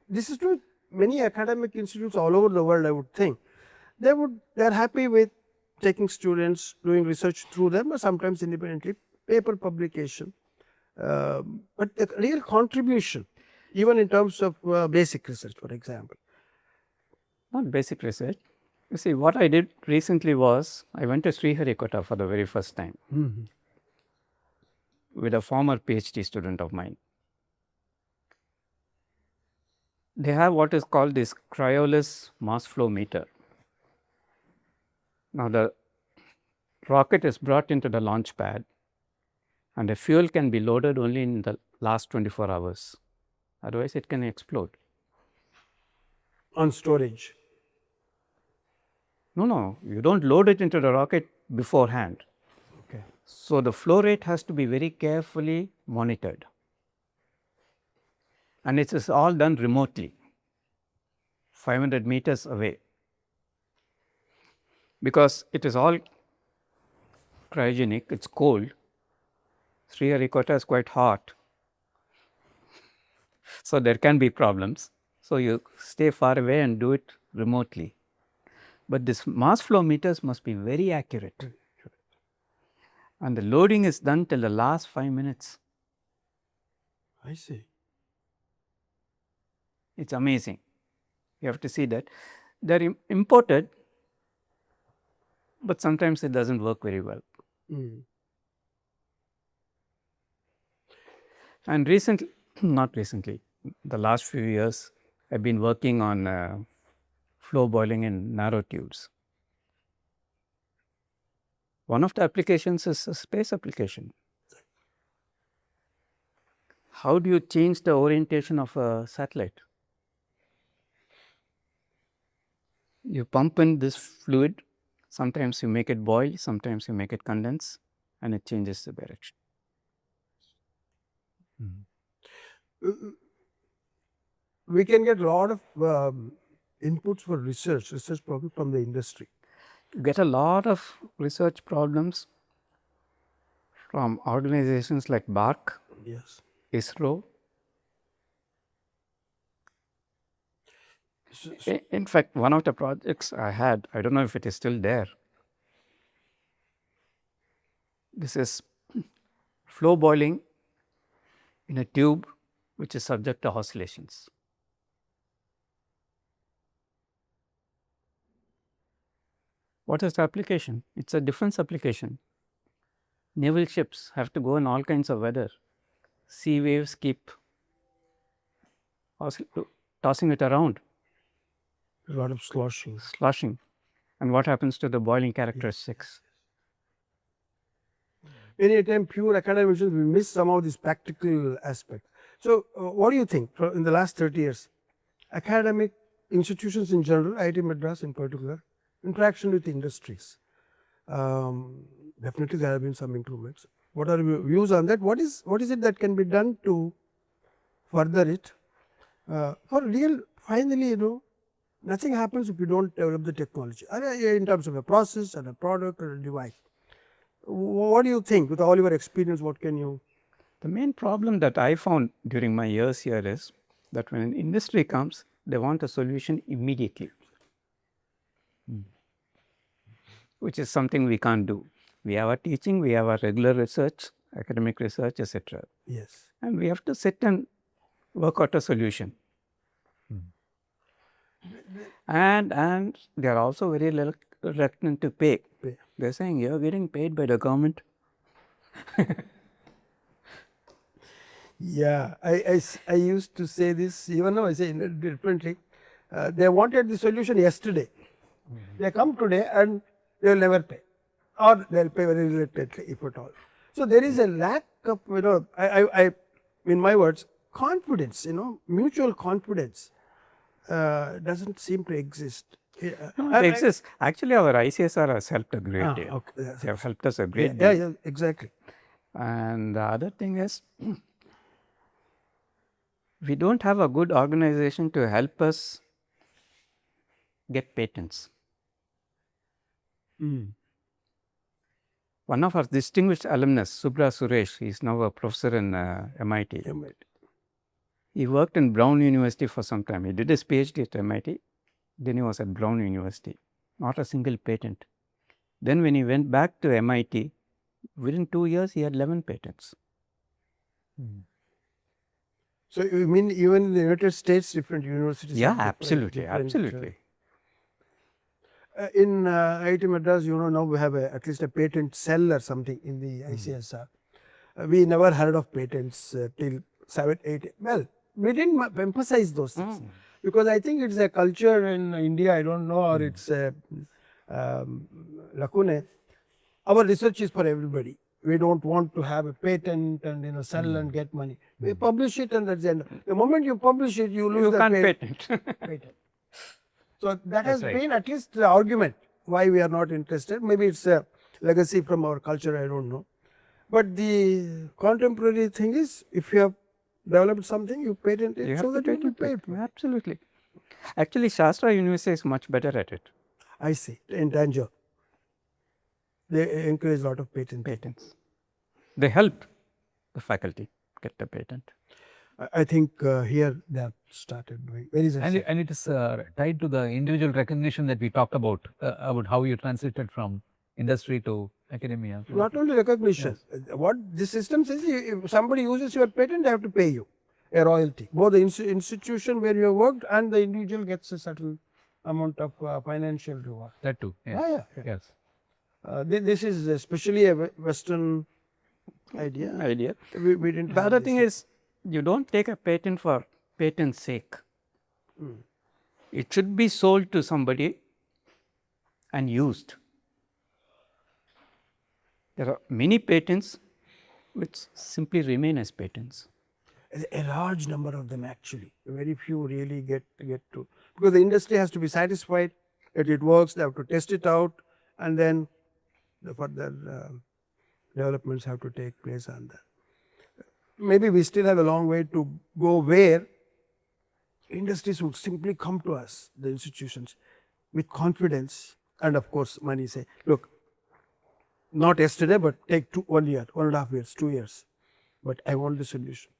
A: this is true? Many academic institutes all over the world, I would think, they're happy with taking students, doing research through them, or sometimes independently, paper publication. But the real contribution, even in terms of basic research, for example.
B: Not basic research. You see, what I did recently was I went to Sriharikota for the very first time with a former PhD student of mine. They have what is called this cryoless mass flow meter. Now, the rocket is brought into the launch pad and the fuel can be loaded only in the last 24 hours. Otherwise, it can explode.
A: On storage.
B: No, you don't load it into the rocket beforehand.
A: Okay.
B: So, the flow rate has to be very carefully monitored. And it is all done remotely, 500 meters away. Because it is all cryogenic, it's cold. Sriharikota is quite hot. So, there can be problems. So, you stay far away and do it remotely. But this mass flow meters must be very accurate. And the loading is done till the last 5 minutes.
A: I see.
B: It's amazing. You have to see that. They're imported, but sometimes it doesn't work very well. And recently, not recently, the last few years, I've been working on flow boiling in narrow tubes. One of the applications is a space application. How do you change the orientation of a satellite? You pump in this fluid, sometimes you make it boil, sometimes you make it condense, and it changes the direction.
A: We can get a lot of inputs for research problems from the industry.
B: You get a lot of research problems from organizations like BARC,
A: Yes.
B: ISRO. In fact, one of the projects I had, I don't know if it is still there. This is flow boiling in a tube which is subject to oscillations. What is the application? It's a defense application. Naval ships have to go in all kinds of weather. Sea waves keep tossing it around.
A: A lot of sloshing.
B: Sloshing. And what happens to the boiling characteristics?
A: Many times, pure academics, we miss some of this practical aspect. So, what do you think in the last 30 years? Academic institutions in general, IIT Madras in particular, interaction with industries. Definitely there have been some improvements. What are your views on that? What is it that can be done to further it? For real, finally, you know, nothing happens if you don't develop the technology in terms of a process and a product or a device. What do you think with all your experience? What can you?
B: The main problem that I found during my years here is that when an industry comes, they want a solution immediately, which is something we can't do. We have our teaching, we have our regular research, academic research, etc.
A: Yes.
B: And we have to sit and work out a solution. And they are also very reluctant to pay.
A: Pay.
B: They're saying you're getting paid by the government.
A: Yeah, I used to say this, even now I say it differently. They wanted the solution yesterday. They come today and they will never pay, or they will pay very reluctantly, if at all. So there is a lack of, in my words, confidence, mutual confidence doesn't seem to exist.
B: It exists. Actually, our ICSR has helped a great deal.
A: Okay.
B: They have helped us a great deal.
A: Yeah, exactly.
B: And the other thing is, we don't have a good organization to help us get patents. One of our distinguished alumnus, Subra Suresh, he is now a professor in MIT. He worked in Brown University for some time. He did his PhD at MIT. Then he was at Brown University. Not a single patent. Then when he went back to MIT, within 2 years, he had 11 patents.
A: So you mean even in the United States, different universities?
B: Yeah,
A: have
B: absolutely,
A: different,
B: absolutely.
A: In IIT Madras, now we have at least a patent cell or something in the ICSR. We never heard of patents till 7, 8. Well, we didn't emphasize those things because I think it's a culture in India, I don't know, or it's a lacune. Our research is for everybody. We don't want to have a patent and sell and get money. We publish it and that's the end. The moment you publish it, you lose
B: You
A: the
B: can't patent.
A: patent. So that has been at least the argument why we are not interested. Maybe it's a legacy from our culture, I don't know. But the contemporary thing is, if you have developed something, you patent it so that you will pay.
B: Absolutely. Actually, Shastra University is much better at it.
A: I see. In Tanjore, they encourage a lot of patents.
B: They help the faculty get the patent.
A: I think here they have started doing. Where is it?
C: And it is tied to the individual recognition that we talked about how you transited from industry to academia.
A: Not only recognition. What the system says, if somebody uses your patent, they have to pay you a royalty. Both the institution where you have worked and the individual gets a certain amount of financial reward.
C: That too. Yes.
A: Yeah.
C: Yes.
A: This is especially a Western idea. We didn't.
B: The other thing is, you don't take a patent for patent's sake. It should be sold to somebody and used. There are many patents which simply remain as patents.
A: A large number of them actually. Very few really get to, because the industry has to be satisfied that it works. They have to test it out, and then the further developments have to take place on that. Maybe we still have a long way to go where industries would simply come to us, the institutions, with confidence and of course money, say, look, not yesterday, but take 1 year, 1.5 years, 2 years, but I want the solution.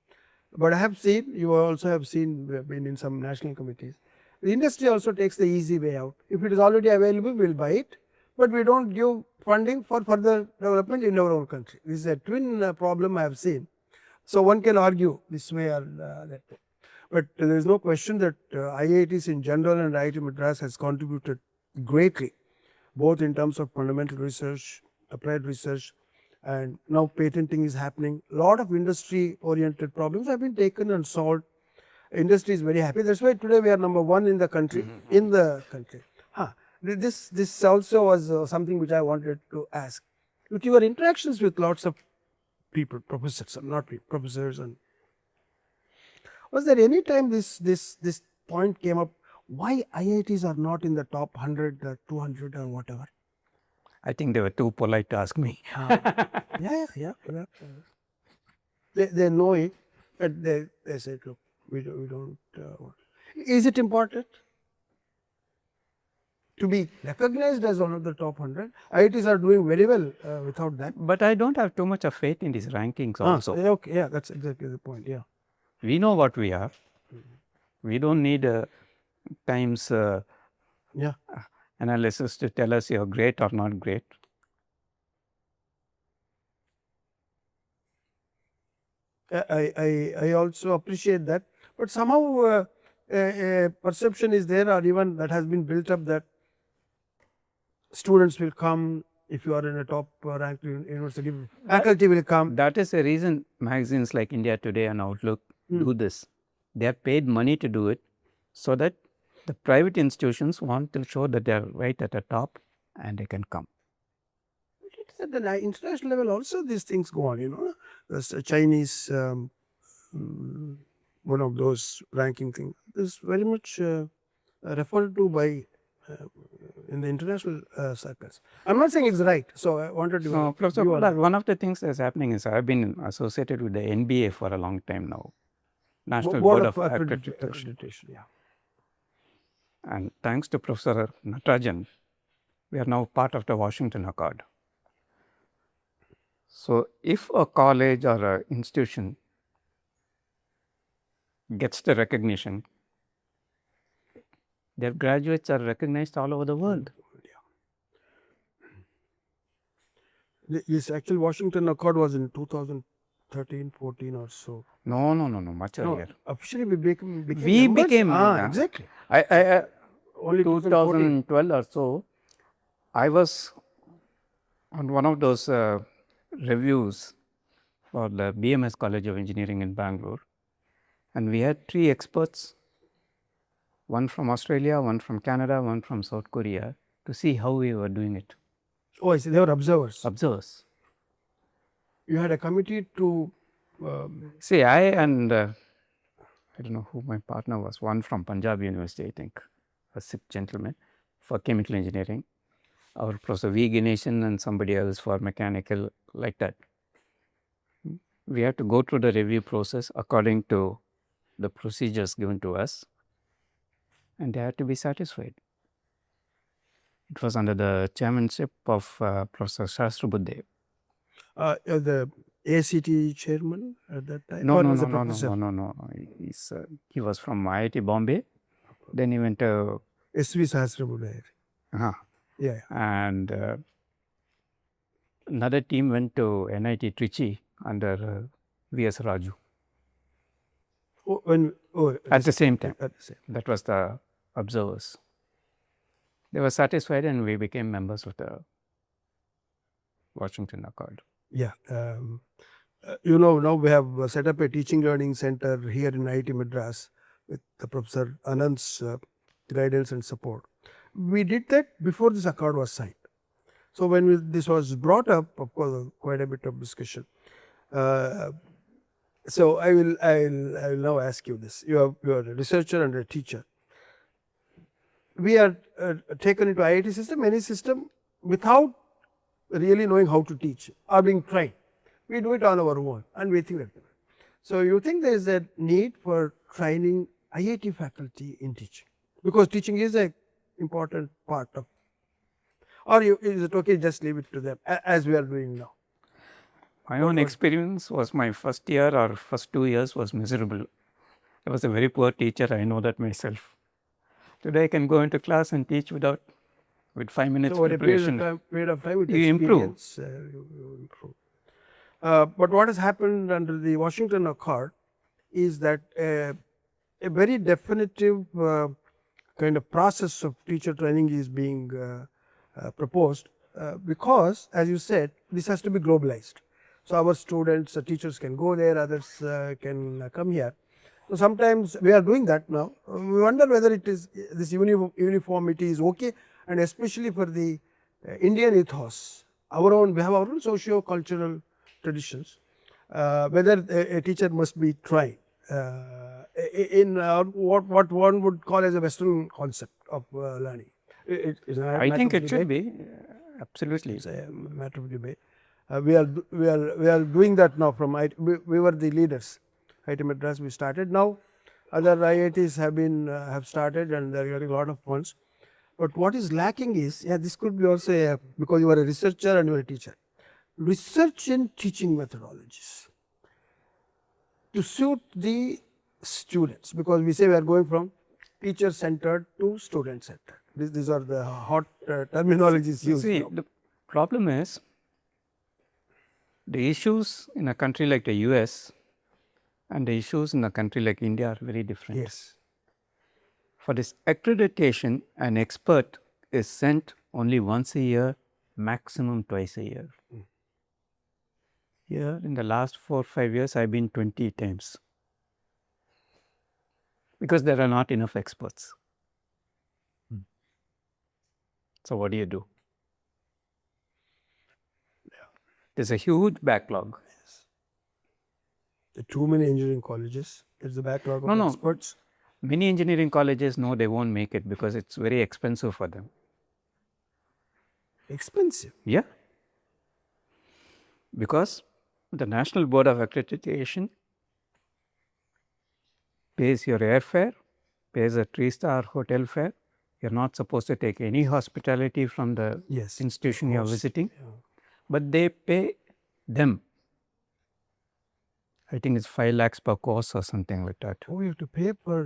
A: But I have seen, you also have seen, been in some national committees, the industry also takes the easy way out. If it is already available, we will buy it, but we don't give funding for further development in our own country. This is a twin problem I have seen. So one can argue this way or that way. But there is no question that IITs in general and IIT Madras has contributed greatly, both in terms of fundamental research, applied research, and now patenting is happening. A lot of industry-oriented problems have been taken and solved. Industry is very happy. That's why today we are number 1 in the country. This also was something which I wanted to ask. With your interactions with lots of people, professors, not people, professors, and was there any time this point came up? Why IITs are not in the top 100, 200, or whatever?
B: I think they were too polite to ask me.
A: Yeah. They know it, but they said, look, we don't. Is it important to be recognized as one of the top 100? IITs are doing very well without that.
B: But I don't have too much of faith in these rankings also.
A: Okay, yeah, that's exactly the point, yeah.
B: We know what we are. We don't need Times analysis to tell us you're great or not great.
A: I also appreciate that, but somehow a perception is there, or even that has been built up, that students will come if you are in a top ranked university, faculty will come.
B: That is the reason magazines like India Today and Outlook do this. They are paid money to do it so that the private institutions want to show that they are right at the top and they can come.
A: At the international level also these things go on, you know. There's a Chinese, one of those ranking things is very much referred to by in the international circles. I'm not saying it's right, so I wanted to.
B: No, Professor Kolar, one of the things that's happening is I've been associated with the NBA for a long time now. National Board of Accreditation.
A: Yeah.
B: And thanks to Professor Natarajan, we are now part of the Washington Accord. So, if a college or an institution gets the recognition, their graduates are recognized all over the world.
A: This actual Washington Accord was in 2013, 14 or so.
B: No, much
A: No,
B: earlier.
A: officially we became
B: We
A: members.
B: became
A: exactly.
B: I
A: Only
B: 2012 or so, I was on one of those reviews for the BMS College of Engineering in Bangalore, and we had 3 experts, one from Australia, one from Canada, one from South Korea, to see how we were doing it.
A: Oh, I see. They were observers.
B: Observers.
A: You had a committee to.
B: See, I and I don't know who my partner was, one from Punjab University, I think, a Sikh gentleman for chemical engineering, our Professor V. Ganeshan and somebody else for mechanical, like that. We had to go through the review process according to the procedures given to us, and they had to be satisfied. It was under the chairmanship of Professor Shastrabuddhe.
A: The ACT chairman at that time?
B: No. He was from IIT Bombay. Then he went to
A: SV Sahasrabuddhe. Yeah.
B: And another team went to NIT Trichy under V.S. Raju. At the same time. That was the observers. They were satisfied and we became members of the Washington Accord.
A: Yeah. You know, now we have set up a teaching learning center here in IIT Madras with the Professor Anand's guidance and support. We did that before this accord was signed. So when this was brought up, of course, quite a bit of discussion. So I will now ask you this. You are a researcher and a teacher. We are taken into IIT system, any system, without really knowing how to teach or being trained. We do it on our own and we think that. So you think there is a need for training IIT faculty in teaching? Because teaching is an important part of, or is it okay just leave it to them as we are doing now?
B: My own experience was my first year or first 2 years was miserable. I was a very poor teacher, I know that myself. Today I can go into class and teach with 5 minutes preparation.
A: So over a period of time with
B: you improve.
A: You improve. But what has happened under the Washington Accord is that a very definitive kind of process of teacher training is being proposed because, as you said, this has to be globalized. So our students, teachers can go there, others can come here. So sometimes we are doing that now. We wonder whether it is this uniformity is okay, and especially for the Indian ethos, we have our own socio-cultural traditions, whether a teacher must be trained in what one would call as a Western concept of learning.
B: I think it should be, absolutely.
A: It's a matter of debate. We are doing that now from IIT. We were the leaders. IIT Madras we started. Now other IITs have started and they are getting a lot of funds. But what is lacking is, this could be also because you are a researcher and you are a teacher. Research in teaching methodologies to suit the students, because we say we are going from teacher centered to student centered. These are the hot terminologies used.
B: See,
A: now.
B: the problem is the issues in a country like the US and the issues in a country like India are very different.
A: Yes.
B: For this accreditation, an expert is sent only once a year, maximum twice a year. Here, in the last 4 or 5 years, I've been 20 times because there are not enough experts. So, what do you do? There's a huge backlog.
A: There are too many engineering colleges. There's a backlog of
B: No.
A: experts.
B: Many engineering colleges know they won't make it because it's very expensive for them.
A: Expensive.
B: Yeah. Because the National Board of Accreditation pays your airfare, pays a 3-star hotel fare. You're not supposed to take any hospitality from the
A: Yes.
B: institution you're
A: course.
B: visiting,
A: Yeah.
B: but they pay them. I think it's 5 lakhs per course or something like that.
A: Oh, you have to pay per,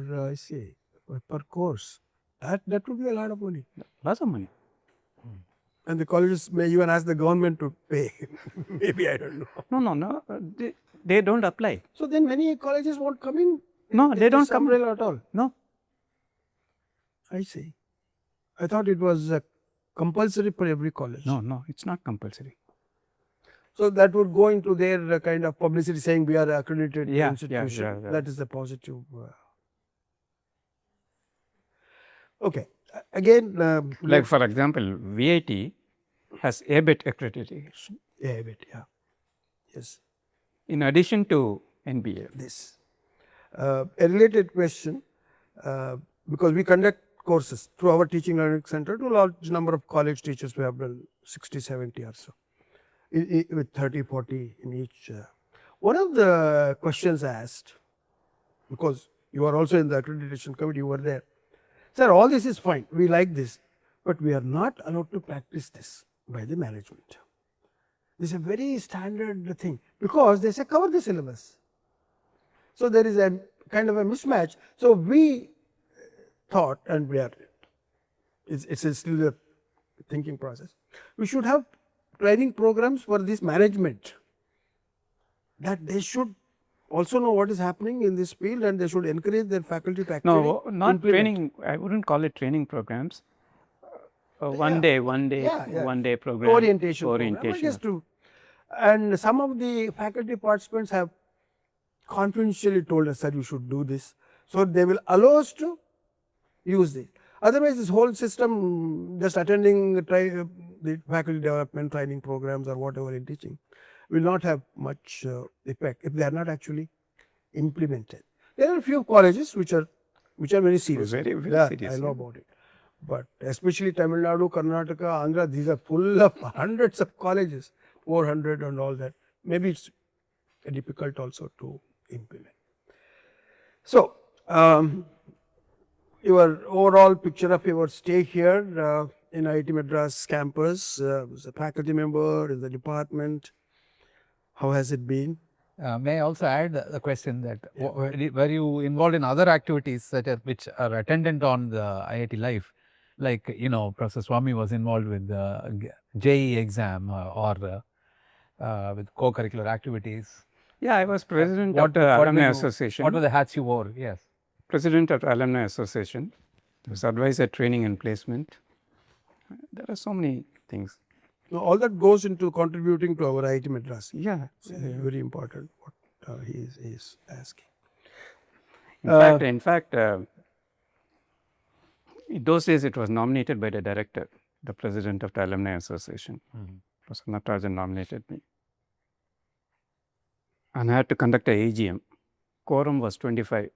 A: per course. That would be a lot of money.
B: Lots of money.
A: And the colleges may even ask the government to pay. Maybe, I don't know.
B: No. They don't apply.
A: So then many colleges won't come in.
B: No, they don't
A: this
B: come.
A: umbrella at all.
B: No.
A: I see. I thought it was compulsory for every college.
B: No, it's not compulsory.
A: So that would go into their kind of publicity saying we are accredited
B: Yeah,
A: institution.
B: yeah.
A: That is the positive. Okay. Again,
B: Like for example, VIT has ABET accreditation
A: yeah, yes.
B: in addition to NBA.
A: This. A related question, because we conduct courses through our teaching learning center to a large number of college teachers. We have done 60, 70 or so, with 30, 40 in each. One of the questions asked, because you are also in the accreditation committee, you were there. Sir, all this is fine, we like this, but we are not allowed to practice this by the management. This is a very standard thing, because they say cover the syllabus. So there is a kind of a mismatch. So we thought, and we are, it's still a thinking process, we should have training programs for this management, that they should also know what is happening in this field and they should encourage their faculty to actually
B: No, not
A: implement.
B: training. I wouldn't call it training programs. One day program.
A: Orientation. Program, just to, and some of the faculty participants have confidentially told us that you should do this. So they will allow us to use it. Otherwise, this whole system, just attending the faculty development training programs or whatever in teaching, will not have much effect if they are not actually implemented. There are a few colleges which are very serious.
B: Very
A: Yeah,
B: serious.
A: I know about it. But especially Tamil Nadu, Karnataka, Andhra, these are full of hundreds of colleges, 400 and all that. Maybe it's difficult also to implement. So, your overall picture of your stay here in IIT Madras campus, as a faculty member in the department, how has it been?
C: May I also add the question that were you involved in other activities which are attendant on the IIT life? Like, Professor Swami was involved with the JEE exam or with co-curricular activities.
B: Yeah, I was president of the Alumni Association.
C: What were the hats you wore? Yes.
B: President of the Alumni Association. I was advisor training and placement. There are so many things.
A: Now, all that goes into contributing to our IIT Madras.
B: Yeah.
A: Very important what he is asking.
B: In fact, in those days it was nominated by the director, the president of the Alumni Association. Professor Natarajan nominated me. And I had to conduct a AGM. Quorum was 25.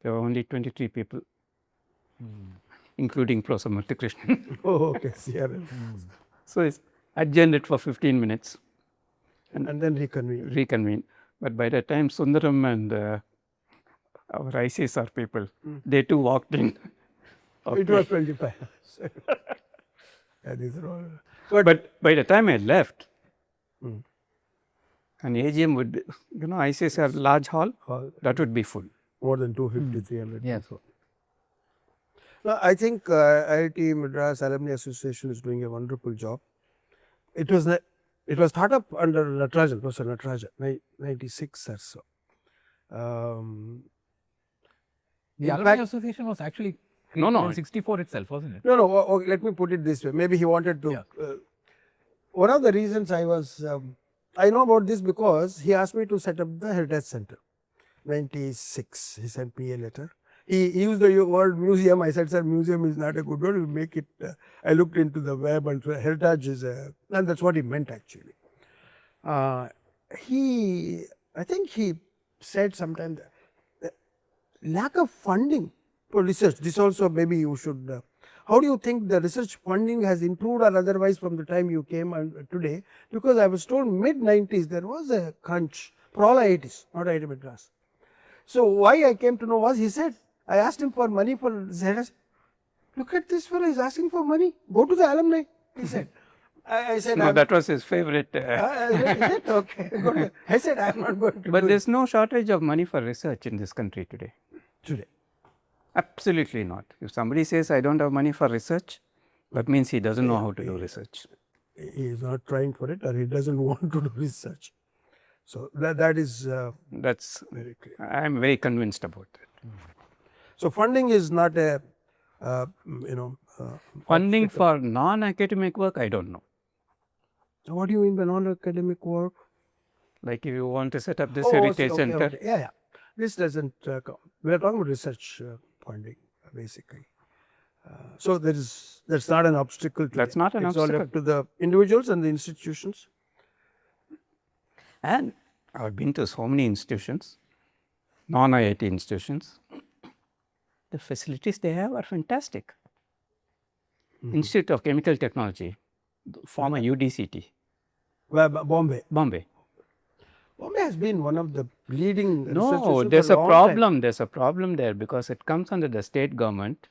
B: There were only 23 people, including Professor Murthy.
A: Oh, okay.
B: So it's adjourned it for 15 minutes.
A: And then reconvene.
B: But by the time Sundaram and our ICSR people, they too walked in.
A: It was 25. Yeah, these are all.
B: But by the time I left, an AGM would be, ICSR large hall, that would be full.
A: More than 250, 300.
C: Yes.
A: No, I think IIT Madras Alumni Association is doing a wonderful job. It was thought up under Natarajan, Professor Natarajan, 96 or so.
C: The Alumni Association was actually
B: No, no.
C: In 64 itself, wasn't it?
A: No, okay, let me put it this way. Maybe he wanted to.
C: Yeah.
A: One of the reasons I know about this because he asked me to set up the Heritage Center. 96, he sent me a letter. He used the word museum. I said, sir, museum is not a good word. We'll make it. I looked into the web and heritage is and that's what he meant actually. I think he said sometime that lack of funding for research. This also maybe you should. How do you think the research funding has improved or otherwise from the time you came and today? Because I was told mid-90s there was a crunch for all IITs, not IIT Madras. So why I came to know was he said, I asked him for money for ZS. Look at this fellow, he's asking for money. Go to the alumni, he said. I said,
B: No, that was his favorite.
A: is it? Okay. Good. I said, I'm not going to
B: But
A: do
B: there's no shortage of money for research in this country today.
A: today.
B: Absolutely not. If somebody says, I don't have money for research, that means he doesn't know how to do research.
A: He is not trying for it or he doesn't want to do research. So that is
B: That's,
A: very clear.
B: I'm very convinced about that.
A: So funding is not a,
B: Funding for non-academic work, I don't know.
A: So what do you mean by non-academic work?
B: Like if you want to set up this
A: Oh,
B: heritage
A: okay,
B: center,
A: okay. Yeah. This doesn't count. We are talking about research funding, basically. So that's not an obstacle. Today.
B: That's not an
A: It's all
B: obstacle.
A: up to the individuals and the institutions.
B: and I've been to so many institutions, non-IIT institutions. The facilities they have are fantastic. Institute of Chemical Technology, former UDCT,
A: Well, Bombay.
B: Bombay.
A: Bombay has been one of the leading research
B: No,
A: institutes
B: there's
A: for
B: a
A: long
B: problem. There's a problem there because it comes under the state government.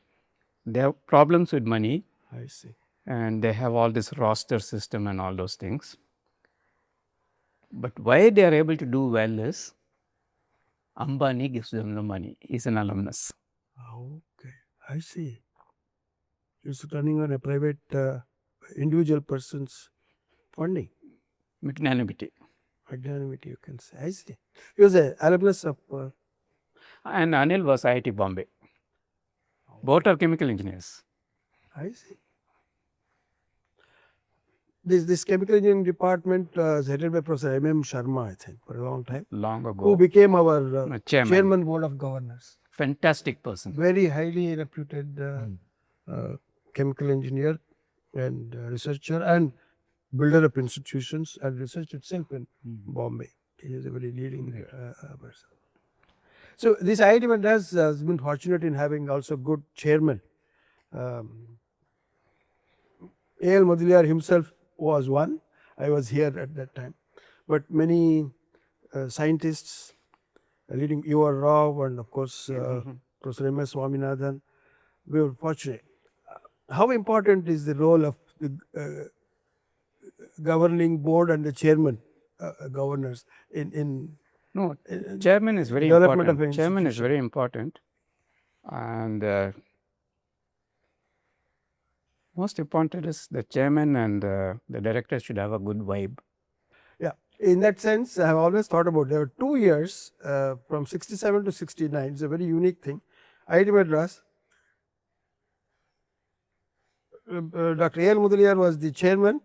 B: They have problems with money
A: time. I see.
B: and they have all this roster system and all those things. But why they are able to do well is Ambani gives them the money. He's an alumnus.
A: Okay, I see. It's running on a private individual person's funding.
B: Magnanimity.
A: Magnanimity, you can say. I see. He was an alumnus of.
B: And Anil was IIT Bombay. Both are chemical engineers.
A: I see. This chemical engineering department was headed by Professor M.M. Sharma, I think, for a long time,
B: Long ago.
A: who became our
B: chairman.
A: Board of Governors.
B: Fantastic person.
A: Very highly reputed chemical engineer and researcher and builder of institutions and research itself in Bombay. He is a very leading person. So this IIT Madras has been fortunate in having also good chairman. A.L. Mudaliar himself was one. I was here at that time. But many scientists, leading U.R. Rao and of course Professor M.S. Swaminathan, we were fortunate. How important is the role of the governing board and the chairman, governors in
B: No, chairman is very
A: development of
B: important.
A: an
B: Chairman is
A: institution.
B: very important. And most important is the chairman and the director should have a good vibe.
A: Yeah, in that sense, I have always thought about there were 2 years from 67 to 69. It's a very unique thing. IIT Madras, Dr. A.L. Mudaliar was the chairman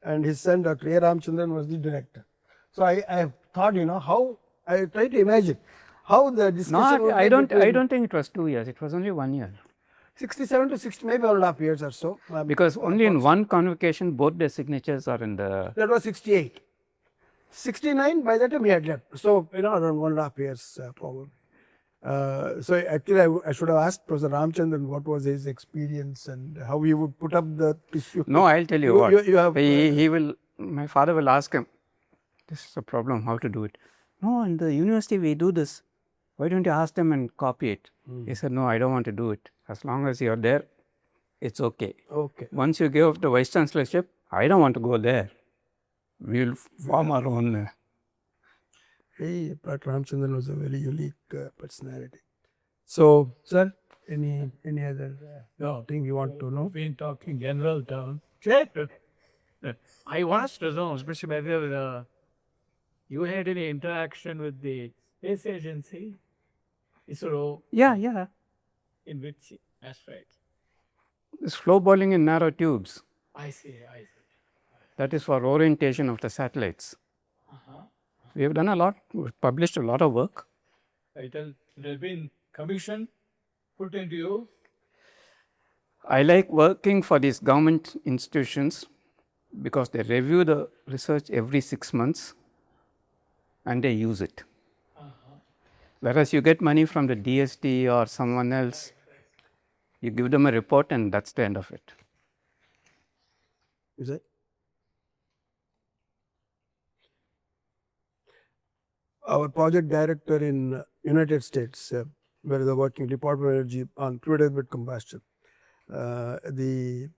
A: and his son Dr. A. Ramchandran was the director. So I have thought, how I try to imagine how the discussion would
B: I
A: be
B: don't
A: between
B: think it was 2 years. It was only 1 year.
A: 67 to 60, maybe 1.5 years or so.
B: Because only in one convocation, both their signatures are in the.
A: That was 68. 69, by that time he had left. So, around 1.5 years probably. So, actually, I should have asked Professor Ramchandran what was his experience and how he would put up the issue.
B: No, I'll tell you what.
A: You have,
B: he will. My father will ask him, this is a problem, how to do it. No, in the university we do this. Why don't you ask them and copy it? He said, no, I don't want to do it. As long as you're there, it's okay.
A: Okay.
B: Once you give up the vice chancellorship, I don't want to go there. We'll form our own.
A: Dr. Ramchandran was a very unique personality. So, sir, any other thing you want to know?
D: Been talking general terms. I want to know, especially whether you had any interaction with the space agency, ISRO,
B: Yeah.
D: in which That's right.
B: This flow boiling in narrow tubes,
D: I see.
B: that is for orientation of the satellites. We have done a lot, we've published a lot of work.
D: It has been commissioned, put into use.
B: I like working for these government institutions because they review the research every 6 months and they use it. Whereas you get money from the DST or someone else, you give them a report and that's the end of it.
A: Is it? Our project director in United States, where they're working Department of Energy on fluid combustion, the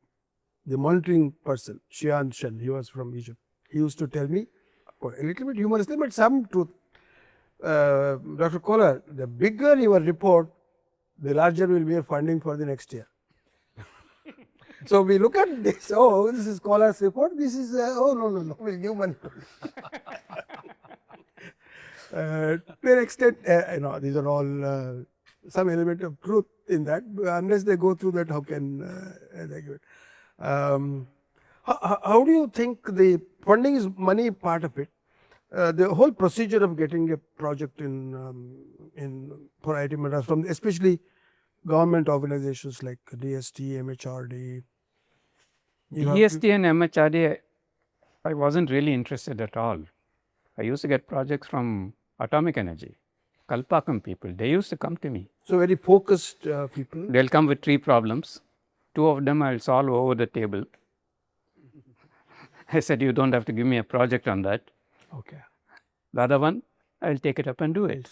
A: monitoring person, Xian Shen, he was from Egypt. He used to tell me, a little bit humorously, but some truth. Dr. Kolar, the bigger your report, the larger will be your funding for the next year. So we look at this, oh, this is Kolar's report, this is, oh, no, we'll give money. To an extent, these are all some element of truth in that. Unless they go through that, how can they give it? How do you think the funding is money part of it? The whole procedure of getting a project in for IIT Madras from especially government organizations like DST, MHRD.
B: DST and MHRD, I wasn't really interested at all. I used to get projects from atomic energy, Kalpakam people. They used to come to me.
A: So very focused people.
B: They'll come with 3 problems. 2 of them I'll solve over the table. I said, you don't have to give me a project on that.
A: Okay.
B: The other one, I'll take it up and do it.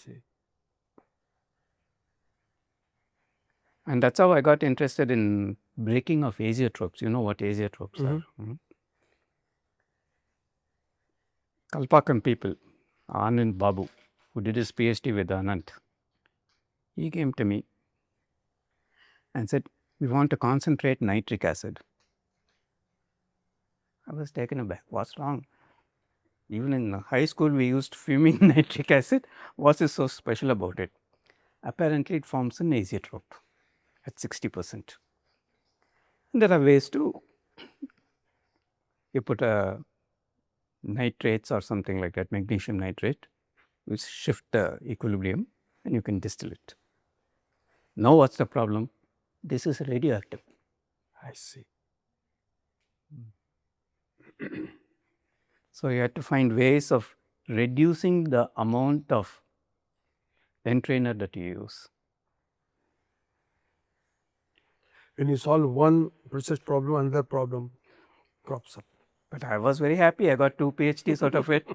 B: And that's how I got interested in breaking of azeotropes. You know what azeotropes are? Kalpakam people, Anand Babu, who did his PhD with Anand, he came to me and said, we want to concentrate nitric acid. I was taken aback. What's wrong? Even in high school, we used fuming nitric acid. What is so special about it? Apparently, it forms an azeotrope at 60%. And there are ways to, you put a nitrates or something like that, magnesium nitrate, which shift the equilibrium and you can distill it. Now, what's the problem? This is radioactive.
A: I see.
B: So, you had to find ways of reducing the amount of entrainer that you use.
A: When you solve one research problem, another problem crops up.
B: But I was very happy. I got 2 PhDs out of it.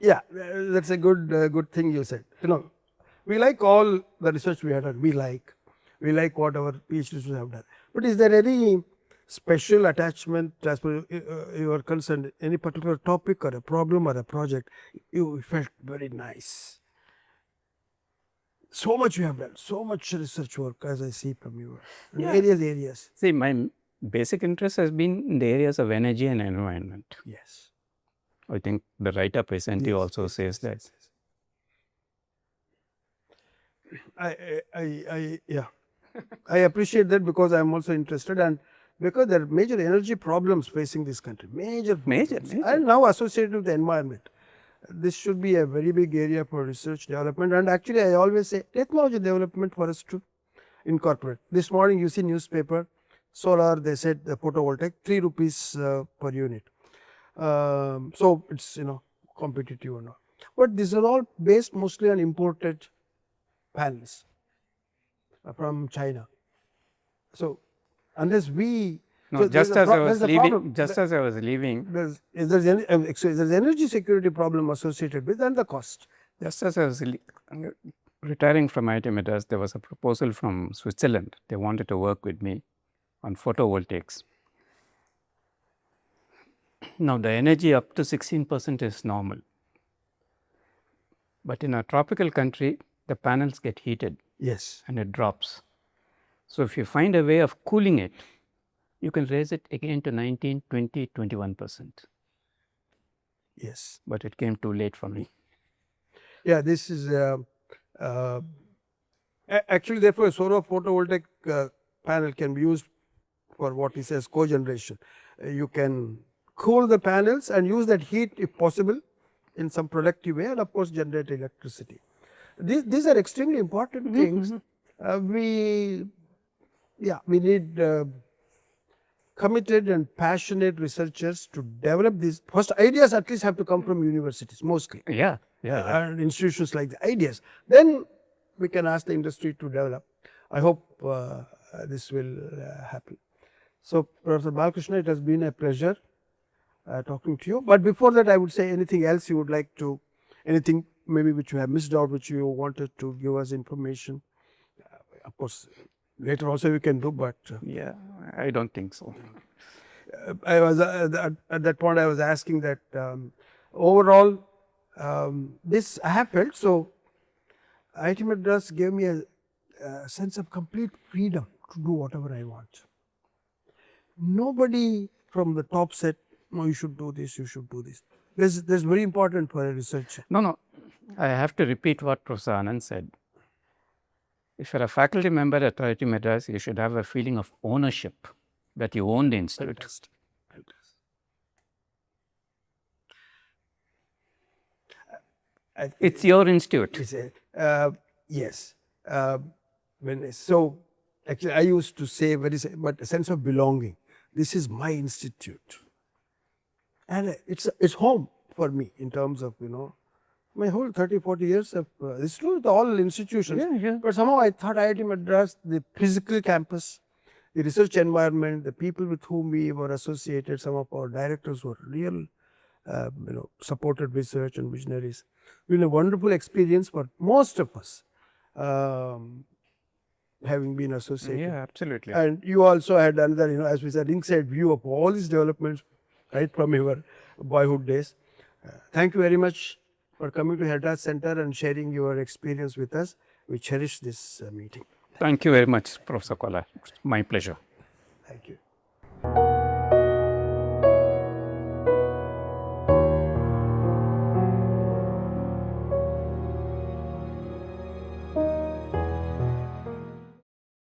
A: Yeah, that's a good thing you said. We like all the research we have done. We like what our PhDs have done. But is there any special attachment as per you are concerned, any particular topic or a problem or a project you felt very nice? So much you have done, so much research work as I see from you.
B: Yeah.
A: Areas.
B: See, my basic interest has been in the areas of energy and environment.
A: Yes.
B: I think the write-up I sent you also says that.
A: I appreciate that because I am also interested and because there are major energy problems facing this country. Major. And now associated with the environment. This should be a very big area for research development. And actually, I always say technology development for us to incorporate. This morning, you see newspaper, solar, they said the photovoltaic, 3 rupees per unit. So it's competitive or not. But these are all based mostly on imported panels from China. So unless we
B: just as I was leaving,
A: there's energy security problem associated with and the cost.
B: Just as I was retiring from IIT Madras, there was a proposal from Switzerland. They wanted to work with me on photovoltaics. Now, the energy up to 16% is normal. But in a tropical country, the panels get heated.
A: Yes.
B: And it drops. So, if you find a way of cooling it, you can raise it again to 19, 20, 21%.
A: Yes.
B: But it came too late for me.
A: Yeah, this is Actually, therefore, a solar photovoltaic panel can be used for what he says cogeneration. You can cool the panels and use that heat if possible in some productive way, and of course generate electricity. These are extremely important things. We need committed and passionate researchers to develop these. First, ideas at least have to come from universities mostly.
B: Yeah.
A: And institutions like the ideas. Then we can ask the industry to develop. I hope this will happen. So, Professor Balakrishnan, it has been a pleasure talking to you. But before that, I would say anything else you would like to, anything maybe which you have missed out, which you wanted to give us information. Of course, later also you can do, but
B: Yeah, I don't think so.
A: I was at that point I was asking that overall this I have felt so. IIT Madras gave me a sense of complete freedom to do whatever I want. Nobody from the top said, "No, you should do this. You should do this." This is very important for a researcher.
B: No. I have to repeat what Professor Anand said. If you're a faculty member at IIT Madras, you should have a feeling of ownership that you own the institute.
A: Fantastic.
B: It's your institute.
A: Yes. So actually, I used to say but a sense of belonging. This is my institute, and it's home for me in terms of my whole 30-40 years of it's true with all institutions.
B: Yeah.
A: But somehow I thought IIT Madras, the physical campus, the research environment, the people with whom we were associated, some of our directors were real, supported research and visionaries. It's been a wonderful experience for most of us, having been associated.
B: Yeah, absolutely.
A: And you also had another, as we said, inside view of all these developments right from your boyhood days. Thank you very much for coming to Heritage Center and sharing your experience with us. We cherish this meeting.
B: Thank you very much, Professor Kolar. It's my pleasure.
A: Thank you.